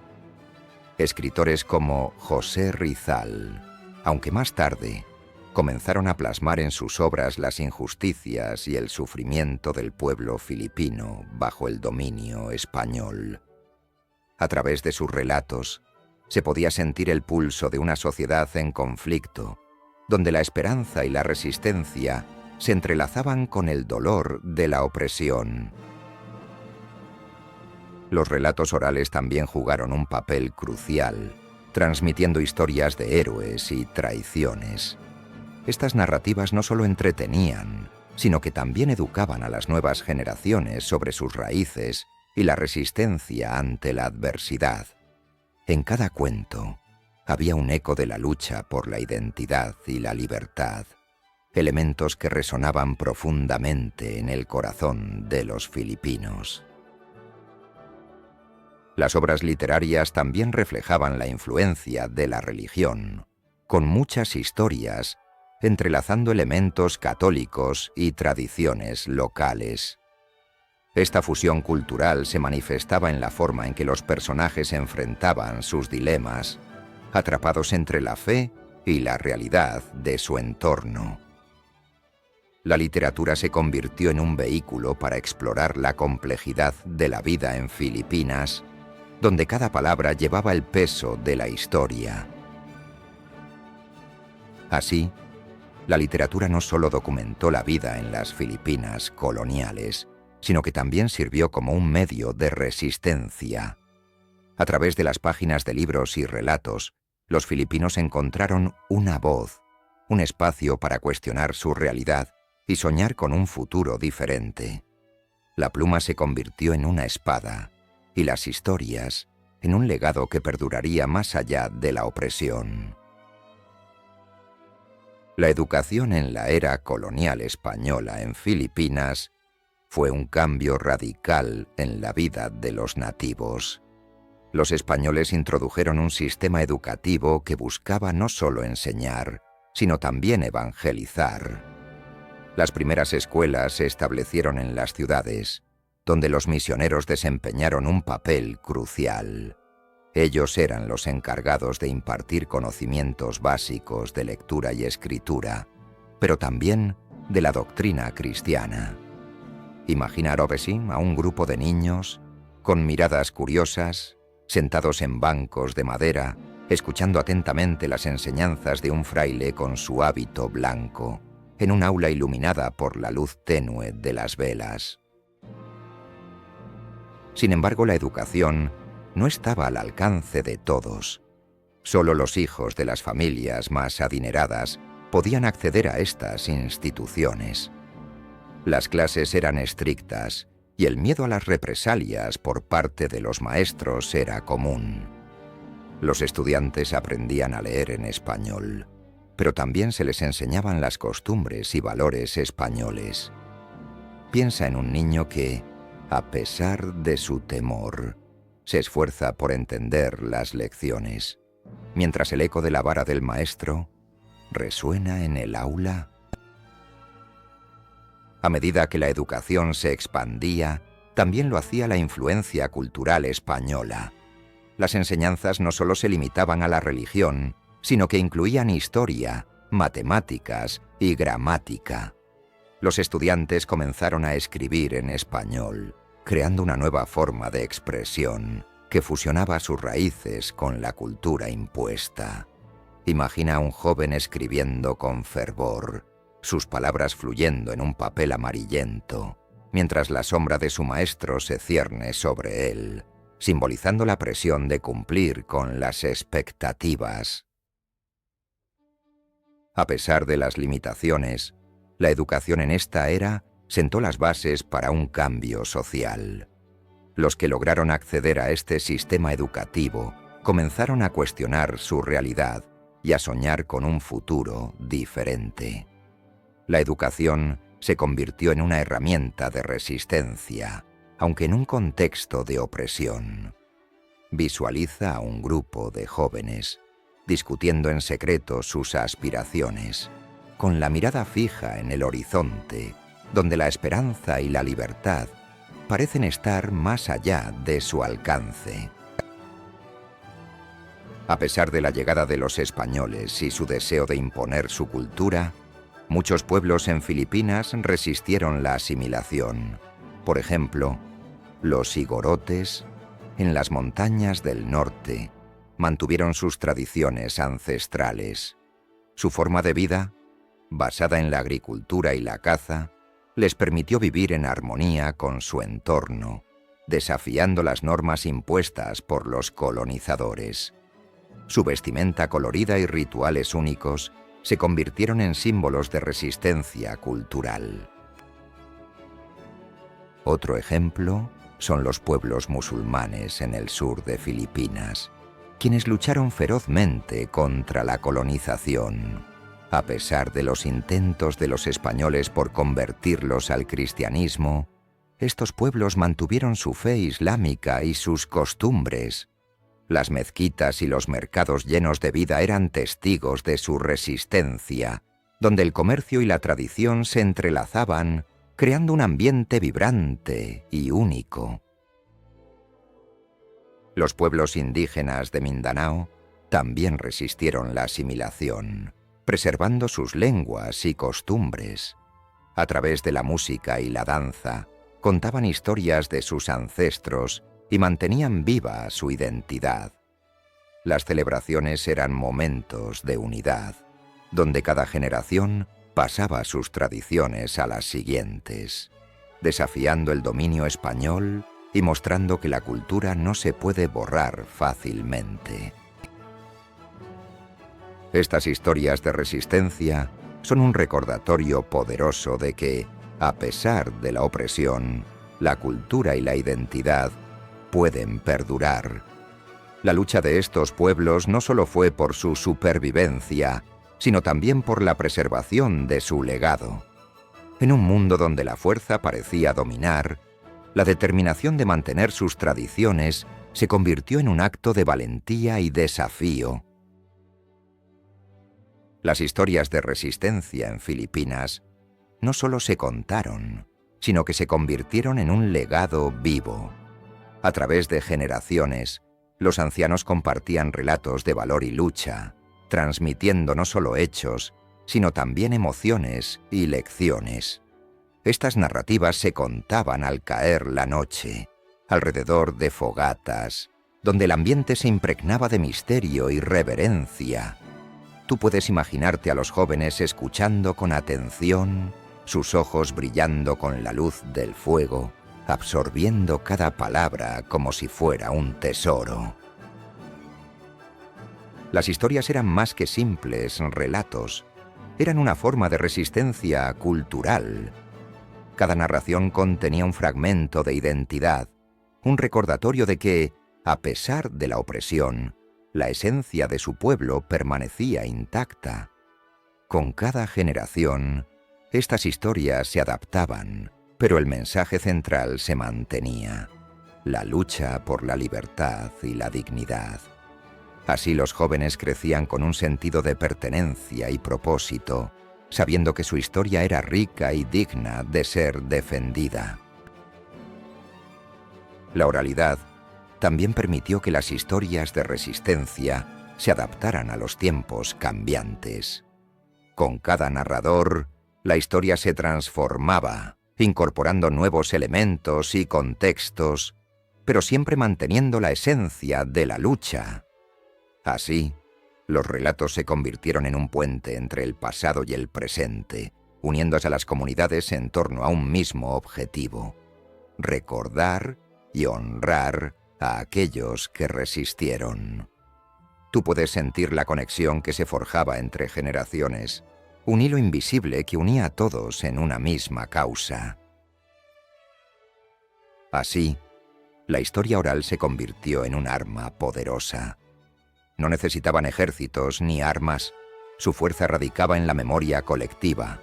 Escritores como José Rizal, aunque más tarde, comenzaron a plasmar en sus obras las injusticias y el sufrimiento del pueblo filipino bajo el dominio español. A través de sus relatos, se podía sentir el pulso de una sociedad en conflicto, donde la esperanza y la resistencia se entrelazaban con el dolor de la opresión. Los relatos orales también jugaron un papel crucial, transmitiendo historias de héroes y traiciones. Estas narrativas no solo entretenían, sino que también educaban a las nuevas generaciones sobre sus raíces y la resistencia ante la adversidad. En cada cuento había un eco de la lucha por la identidad y la libertad, elementos que resonaban profundamente en el corazón de los filipinos. Las obras literarias también reflejaban la influencia de la religión, con muchas historias entrelazando elementos católicos y tradiciones locales. Esta fusión cultural se manifestaba en la forma en que los personajes enfrentaban sus dilemas, atrapados entre la fe y la realidad de su entorno. La literatura se convirtió en un vehículo para explorar la complejidad de la vida en Filipinas, donde cada palabra llevaba el peso de la historia. Así, la literatura no solo documentó la vida en las Filipinas coloniales, sino que también sirvió como un medio de resistencia. A través de las páginas de libros y relatos, los filipinos encontraron una voz, un espacio para cuestionar su realidad y soñar con un futuro diferente. La pluma se convirtió en una espada, y las historias en un legado que perduraría más allá de la opresión. La educación en la era colonial española en Filipinas fue un cambio radical en la vida de los nativos. Los españoles introdujeron un sistema educativo que buscaba no solo enseñar, sino también evangelizar. Las primeras escuelas se establecieron en las ciudades, donde los misioneros desempeñaron un papel crucial. Ellos eran los encargados de impartir conocimientos básicos de lectura y escritura, pero también de la doctrina cristiana. Imagina a un grupo de niños, con miradas curiosas, sentados en bancos de madera, escuchando atentamente las enseñanzas de un fraile con su hábito blanco, en un aula iluminada por la luz tenue de las velas. Sin embargo, la educación no estaba al alcance de todos. Solo los hijos de las familias más adineradas podían acceder a estas instituciones. Las clases eran estrictas y el miedo a las represalias por parte de los maestros era común. Los estudiantes aprendían a leer en español, pero también se les enseñaban las costumbres y valores españoles. Piensa en un niño que, a pesar de su temor, se esfuerza por entender las lecciones, mientras el eco de la vara del maestro resuena en el aula. A medida que la educación se expandía, también lo hacía la influencia cultural española. Las enseñanzas no solo se limitaban a la religión, sino que incluían historia, matemáticas y gramática. Los estudiantes comenzaron a escribir en español, creando una nueva forma de expresión que fusionaba sus raíces con la cultura impuesta. Imagina a un joven escribiendo con fervor, sus palabras fluyendo en un papel amarillento, mientras la sombra de su maestro se cierne sobre él, simbolizando la presión de cumplir con las expectativas. A pesar de las limitaciones, la educación en esta era sentó las bases para un cambio social. Los que lograron acceder a este sistema educativo comenzaron a cuestionar su realidad y a soñar con un futuro diferente. La educación se convirtió en una herramienta de resistencia, aunque en un contexto de opresión. Visualiza a un grupo de jóvenes discutiendo en secreto sus aspiraciones, con la mirada fija en el horizonte, donde la esperanza y la libertad parecen estar más allá de su alcance. A pesar de la llegada de los españoles y su deseo de imponer su cultura, muchos pueblos en Filipinas resistieron la asimilación. Por ejemplo, los igorotes, en las montañas del norte, mantuvieron sus tradiciones ancestrales. Su forma de vida, basada en la agricultura y la caza, les permitió vivir en armonía con su entorno, desafiando las normas impuestas por los colonizadores. Su vestimenta colorida y rituales únicos se convirtieron en símbolos de resistencia cultural. Otro ejemplo son los pueblos musulmanes en el sur de Filipinas, quienes lucharon ferozmente contra la colonización. A pesar de los intentos de los españoles por convertirlos al cristianismo, estos pueblos mantuvieron su fe islámica y sus costumbres. Las mezquitas y los mercados llenos de vida eran testigos de su resistencia, donde el comercio y la tradición se entrelazaban, creando un ambiente vibrante y único. Los pueblos indígenas de Mindanao también resistieron la asimilación, preservando sus lenguas y costumbres. A través de la música y la danza, contaban historias de sus ancestros y mantenían viva su identidad. Las celebraciones eran momentos de unidad, donde cada generación pasaba sus tradiciones a las siguientes, desafiando el dominio español y mostrando que la cultura no se puede borrar fácilmente. Estas historias de resistencia son un recordatorio poderoso de que, a pesar de la opresión, la cultura y la identidad pueden perdurar. La lucha de estos pueblos no solo fue por su supervivencia, sino también por la preservación de su legado. En un mundo donde la fuerza parecía dominar, la determinación de mantener sus tradiciones se convirtió en un acto de valentía y desafío. Las historias de resistencia en Filipinas no solo se contaron, sino que se convirtieron en un legado vivo. A través de generaciones, Los ancianos compartían relatos de valor y lucha, transmitiendo no solo hechos, sino también emociones y lecciones. Estas narrativas se contaban al caer la noche, alrededor de fogatas, donde el ambiente se impregnaba de misterio y reverencia. Tú puedes imaginarte a los jóvenes escuchando con atención, sus ojos brillando con la luz del fuego, absorbiendo cada palabra como si fuera un tesoro. Las historias eran más que simples relatos, eran una forma de resistencia cultural. Cada narración contenía un fragmento de identidad, un recordatorio de que, a pesar de la opresión, la esencia de su pueblo permanecía intacta. Con cada generación, estas historias se adaptaban, pero el mensaje central se mantenía: la lucha por la libertad y la dignidad. Así los jóvenes crecían con un sentido de pertenencia y propósito, sabiendo que su historia era rica y digna de ser defendida. La oralidad también permitió que las historias de resistencia se adaptaran a los tiempos cambiantes. Con cada narrador, la historia se transformaba, incorporando nuevos elementos y contextos, pero siempre manteniendo la esencia de la lucha. Así, los relatos se convirtieron en un puente entre el pasado y el presente, uniéndose a las comunidades en torno a un mismo objetivo: recordar y honrar a aquellos que resistieron. Tú puedes sentir la conexión que se forjaba entre generaciones, un hilo invisible que unía a todos en una misma causa. Así, la historia oral se convirtió en un arma poderosa. No necesitaban ejércitos ni armas, su fuerza radicaba en la memoria colectiva.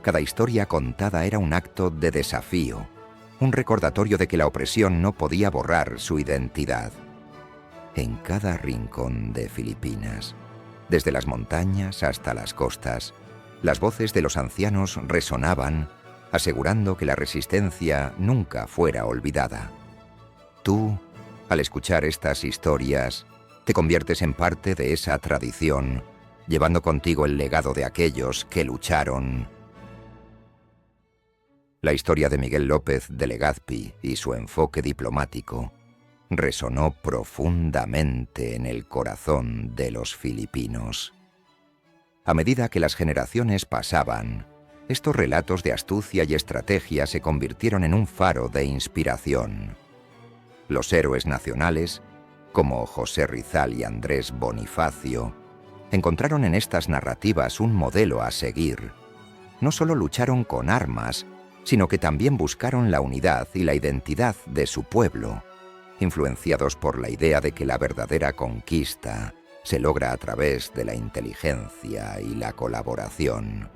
Cada historia contada era un acto de desafío, un recordatorio de que la opresión no podía borrar su identidad. En cada rincón de Filipinas, desde las montañas hasta las costas, las voces de los ancianos resonaban, asegurando que la resistencia nunca fuera olvidada. Tú, al escuchar estas historias, te conviertes en parte de esa tradición, llevando contigo el legado de aquellos que lucharon. La historia de Miguel López de Legazpi y su enfoque diplomático resonó profundamente en el corazón de los filipinos. A medida que las generaciones pasaban, estos relatos de astucia y estrategia se convirtieron en un faro de inspiración. Los héroes nacionales, como José Rizal y Andrés Bonifacio, encontraron en estas narrativas un modelo a seguir. No solo lucharon con armas, sino que también buscaron la unidad y la identidad de su pueblo, influenciados por la idea de que la verdadera conquista se logra a través de la inteligencia y la colaboración.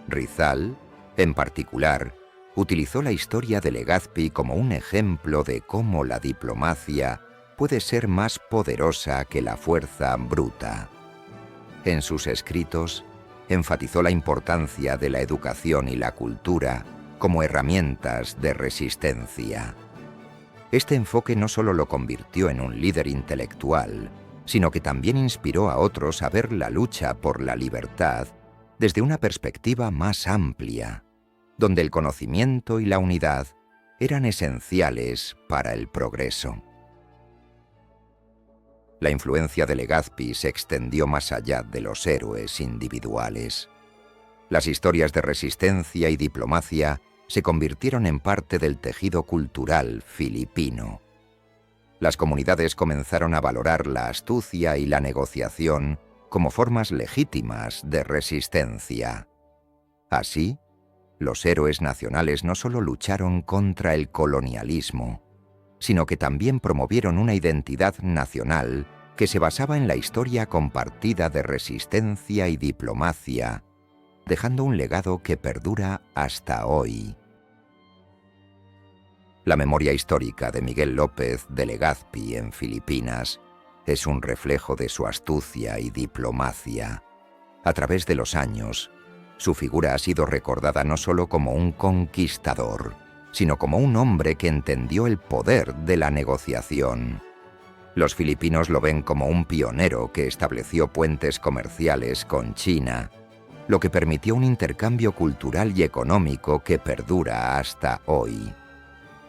Rizal, en particular, utilizó la historia de Legazpi como un ejemplo de cómo la diplomacia puede ser más poderosa que la fuerza bruta. En sus escritos, enfatizó la importancia de la educación y la cultura como herramientas de resistencia. Este enfoque no solo lo convirtió en un líder intelectual, sino que también inspiró a otros a ver la lucha por la libertad desde una perspectiva más amplia, donde el conocimiento y la unidad eran esenciales para el progreso. La influencia de Legazpi se extendió más allá de los héroes individuales. Las historias de resistencia y diplomacia se convirtieron en parte del tejido cultural filipino. Las comunidades comenzaron a valorar la astucia y la negociación como formas legítimas de resistencia. Así, los héroes nacionales no solo lucharon contra el colonialismo, sino que también promovieron una identidad nacional que se basaba en la historia compartida de resistencia y diplomacia, dejando un legado que perdura hasta hoy. La memoria histórica de Miguel López de Legazpi en Filipinas es un reflejo de su astucia y diplomacia. A través de los años, su figura ha sido recordada no solo como un conquistador, sino como un hombre que entendió el poder de la negociación. Los filipinos lo ven como un pionero que estableció puentes comerciales con China, lo que permitió un intercambio cultural y económico que perdura hasta hoy.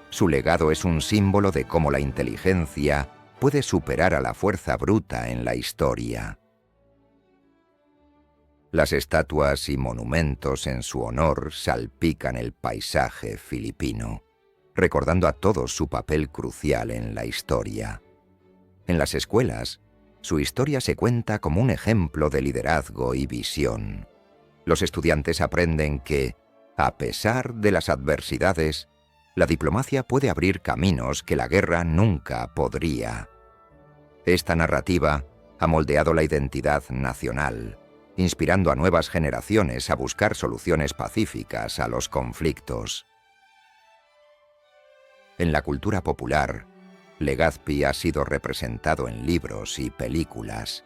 Su legado es un símbolo de cómo la inteligencia puede superar a la fuerza bruta en la historia. Las estatuas y monumentos en su honor salpican el paisaje filipino, recordando a todos su papel crucial en la historia. En las escuelas, su historia se cuenta como un ejemplo de liderazgo y visión. Los estudiantes aprenden que, a pesar de las adversidades, la diplomacia puede abrir caminos que la guerra nunca podría. Esta narrativa ha moldeado la identidad nacional, inspirando a nuevas generaciones a buscar soluciones pacíficas a los conflictos. En la cultura popular, Legazpi ha sido representado en libros y películas,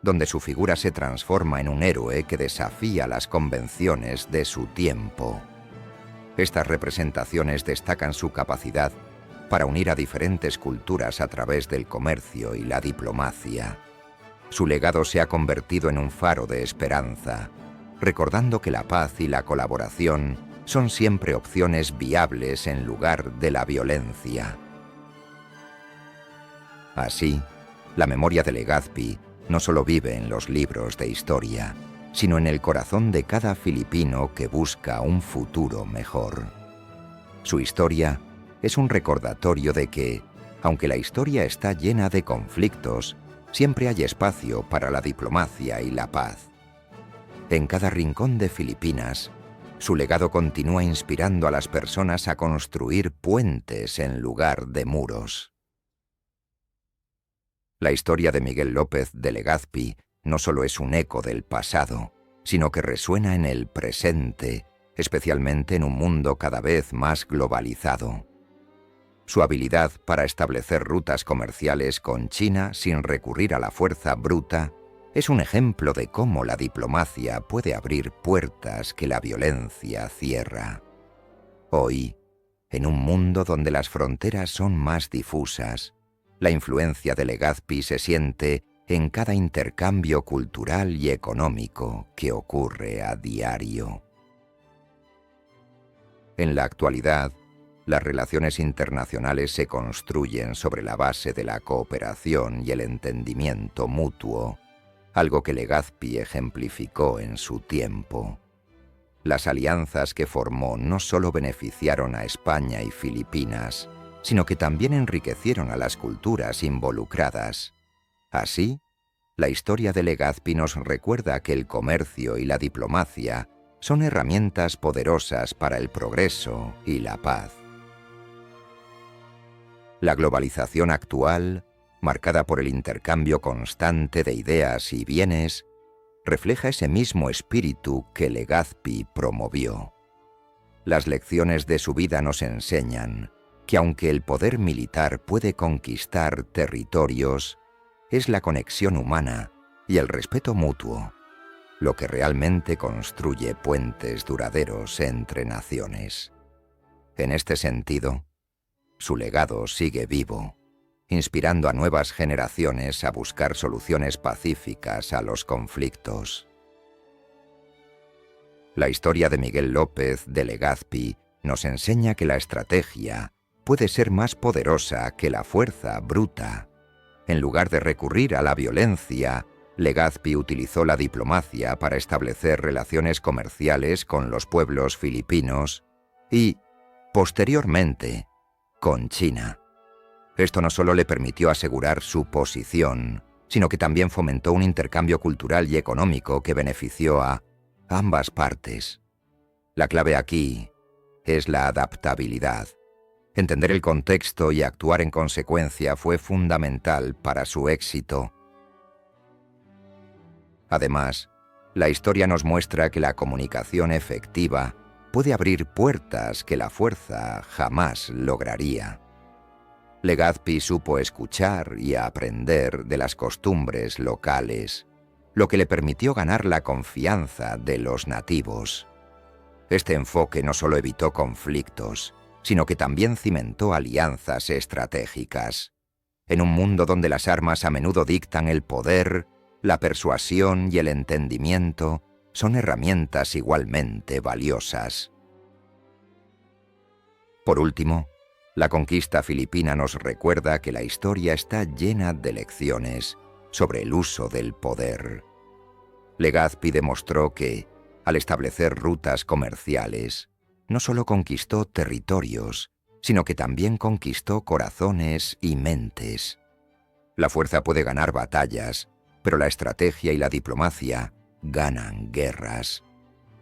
donde su figura se transforma en un héroe que desafía las convenciones de su tiempo. Estas representaciones destacan su capacidad para unir a diferentes culturas a través del comercio y la diplomacia. Su legado se ha convertido en un faro de esperanza, recordando que la paz y la colaboración son siempre opciones viables en lugar de la violencia. Así, la memoria de Legazpi no solo vive en los libros de historia, sino en el corazón de cada filipino que busca un futuro mejor. Su historia es un recordatorio de que, aunque la historia está llena de conflictos, siempre hay espacio para la diplomacia y la paz. En cada rincón de Filipinas, su legado continúa inspirando a las personas a construir puentes en lugar de muros. La historia de Miguel López de Legazpi no solo es un eco del pasado, sino que resuena en el presente, especialmente en un mundo cada vez más globalizado. Su habilidad para establecer rutas comerciales con China sin recurrir a la fuerza bruta es un ejemplo de cómo la diplomacia puede abrir puertas que la violencia cierra. Hoy, en un mundo donde las fronteras son más difusas, la influencia de Legazpi se siente en cada intercambio cultural y económico que ocurre a diario. En la actualidad, las relaciones internacionales se construyen sobre la base de la cooperación y el entendimiento mutuo, algo que Legazpi ejemplificó en su tiempo. Las alianzas que formó no solo beneficiaron a España y Filipinas, sino que también enriquecieron a las culturas involucradas. Así, la historia de Legazpi nos recuerda que el comercio y la diplomacia son herramientas poderosas para el progreso y la paz. La globalización actual, marcada por el intercambio constante de ideas y bienes, refleja ese mismo espíritu que Legazpi promovió. Las lecciones de su vida nos enseñan que aunque el poder militar puede conquistar territorios, es la conexión humana y el respeto mutuo lo que realmente construye puentes duraderos entre naciones. En este sentido, su legado sigue vivo, inspirando a nuevas generaciones a buscar soluciones pacíficas a los conflictos. La historia de Miguel López de Legazpi nos enseña que la estrategia puede ser más poderosa que la fuerza bruta. En lugar de recurrir a la violencia, Legazpi utilizó la diplomacia para establecer relaciones comerciales con los pueblos filipinos y, posteriormente, con China. Esto no solo le permitió asegurar su posición, sino que también fomentó un intercambio cultural y económico que benefició a ambas partes. La clave aquí es la adaptabilidad. Entender el contexto y actuar en consecuencia fue fundamental para su éxito. Además, la historia nos muestra que la comunicación efectiva puede abrir puertas que la fuerza jamás lograría. Legazpi supo escuchar y aprender de las costumbres locales, lo que le permitió ganar la confianza de los nativos. Este enfoque no solo evitó conflictos, sino que también cimentó alianzas estratégicas. En un mundo donde las armas a menudo dictan el poder, la persuasión y el entendimiento son herramientas igualmente valiosas. Por último, la conquista filipina nos recuerda que la historia está llena de lecciones sobre el uso del poder. Legazpi demostró que, al establecer rutas comerciales, no solo conquistó territorios, sino que también conquistó corazones y mentes. La fuerza puede ganar batallas, pero la estrategia y la diplomacia ganan guerras.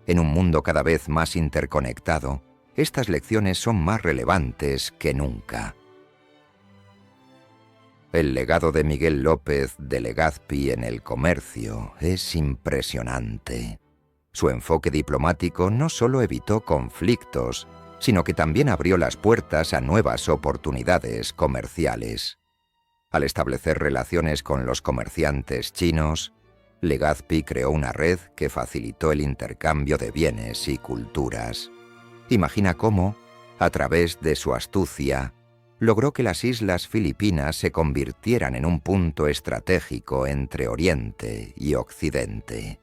En un mundo cada vez más interconectado, estas lecciones son más relevantes que nunca. El legado de Miguel López de Legazpi en el comercio es impresionante. Su enfoque diplomático no solo evitó conflictos, sino que también abrió las puertas a nuevas oportunidades comerciales. Al establecer relaciones con los comerciantes chinos, Legazpi creó una red que facilitó el intercambio de bienes y culturas. Imagina cómo, a través de su astucia, logró que las islas Filipinas se convirtieran en un punto estratégico entre Oriente y Occidente.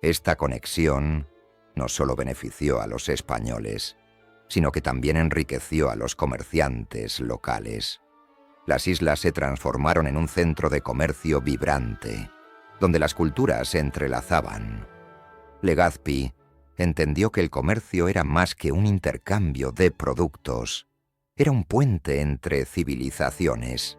Esta conexión no solo benefició a los españoles, sino que también enriqueció a los comerciantes locales. Las islas se transformaron en un centro de comercio vibrante, donde las culturas se entrelazaban. Legazpi entendió que el comercio era más que un intercambio de productos, era un puente entre civilizaciones.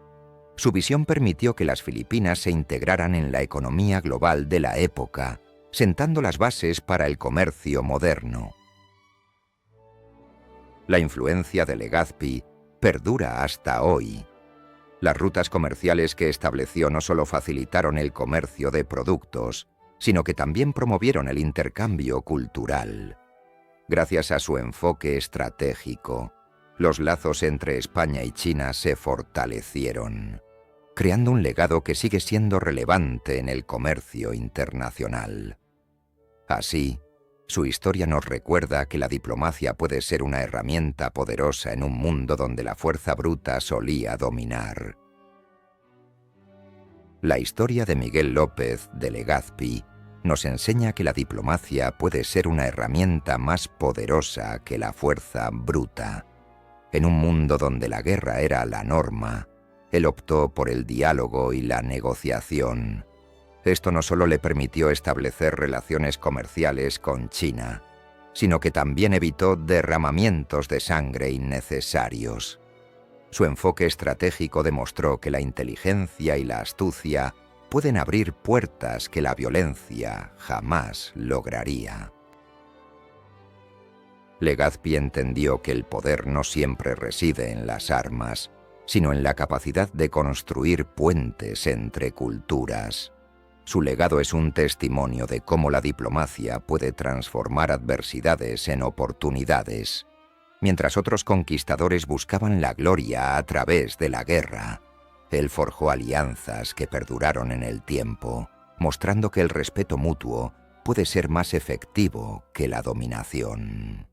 Su visión permitió que las Filipinas se integraran en la economía global de la época, sentando las bases para el comercio moderno. La influencia de Legazpi perdura hasta hoy. Las rutas comerciales que estableció no solo facilitaron el comercio de productos, sino que también promovieron el intercambio cultural. Gracias a su enfoque estratégico, los lazos entre España y China se fortalecieron, creando un legado que sigue siendo relevante en el comercio internacional. Así, su historia nos recuerda que la diplomacia puede ser una herramienta poderosa en un mundo donde la fuerza bruta solía dominar. La historia de Miguel López de Legazpi nos enseña que la diplomacia puede ser una herramienta más poderosa que la fuerza bruta. En un mundo donde la guerra era la norma, él optó por el diálogo y la negociación. Esto no solo le permitió establecer relaciones comerciales con China, sino que también evitó derramamientos de sangre innecesarios. Su enfoque estratégico demostró que la inteligencia y la astucia pueden abrir puertas que la violencia jamás lograría. Legazpi entendió que el poder no siempre reside en las armas, sino en la capacidad de construir puentes entre culturas. Su legado es un testimonio de cómo la diplomacia puede transformar adversidades en oportunidades. Mientras otros conquistadores buscaban la gloria a través de la guerra, él forjó alianzas que perduraron en el tiempo, mostrando que el respeto mutuo puede ser más efectivo que la dominación.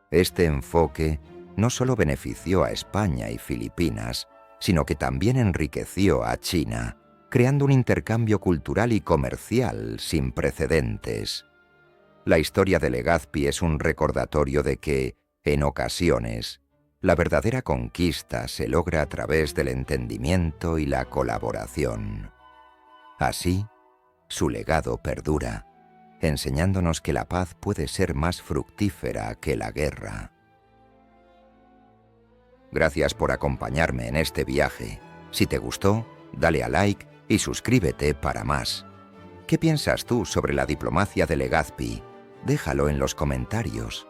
Este enfoque no solo benefició a España y Filipinas, sino que también enriqueció a China, creando un intercambio cultural y comercial sin precedentes. La historia de Legazpi es un recordatorio de que, en ocasiones, la verdadera conquista se logra a través del entendimiento y la colaboración. Así, su legado perdura, enseñándonos que la paz puede ser más fructífera que la guerra. Gracias por acompañarme en este viaje. Si te gustó, dale a like y suscríbete para más. ¿Qué piensas tú sobre la diplomacia de Legazpi? Déjalo en los comentarios.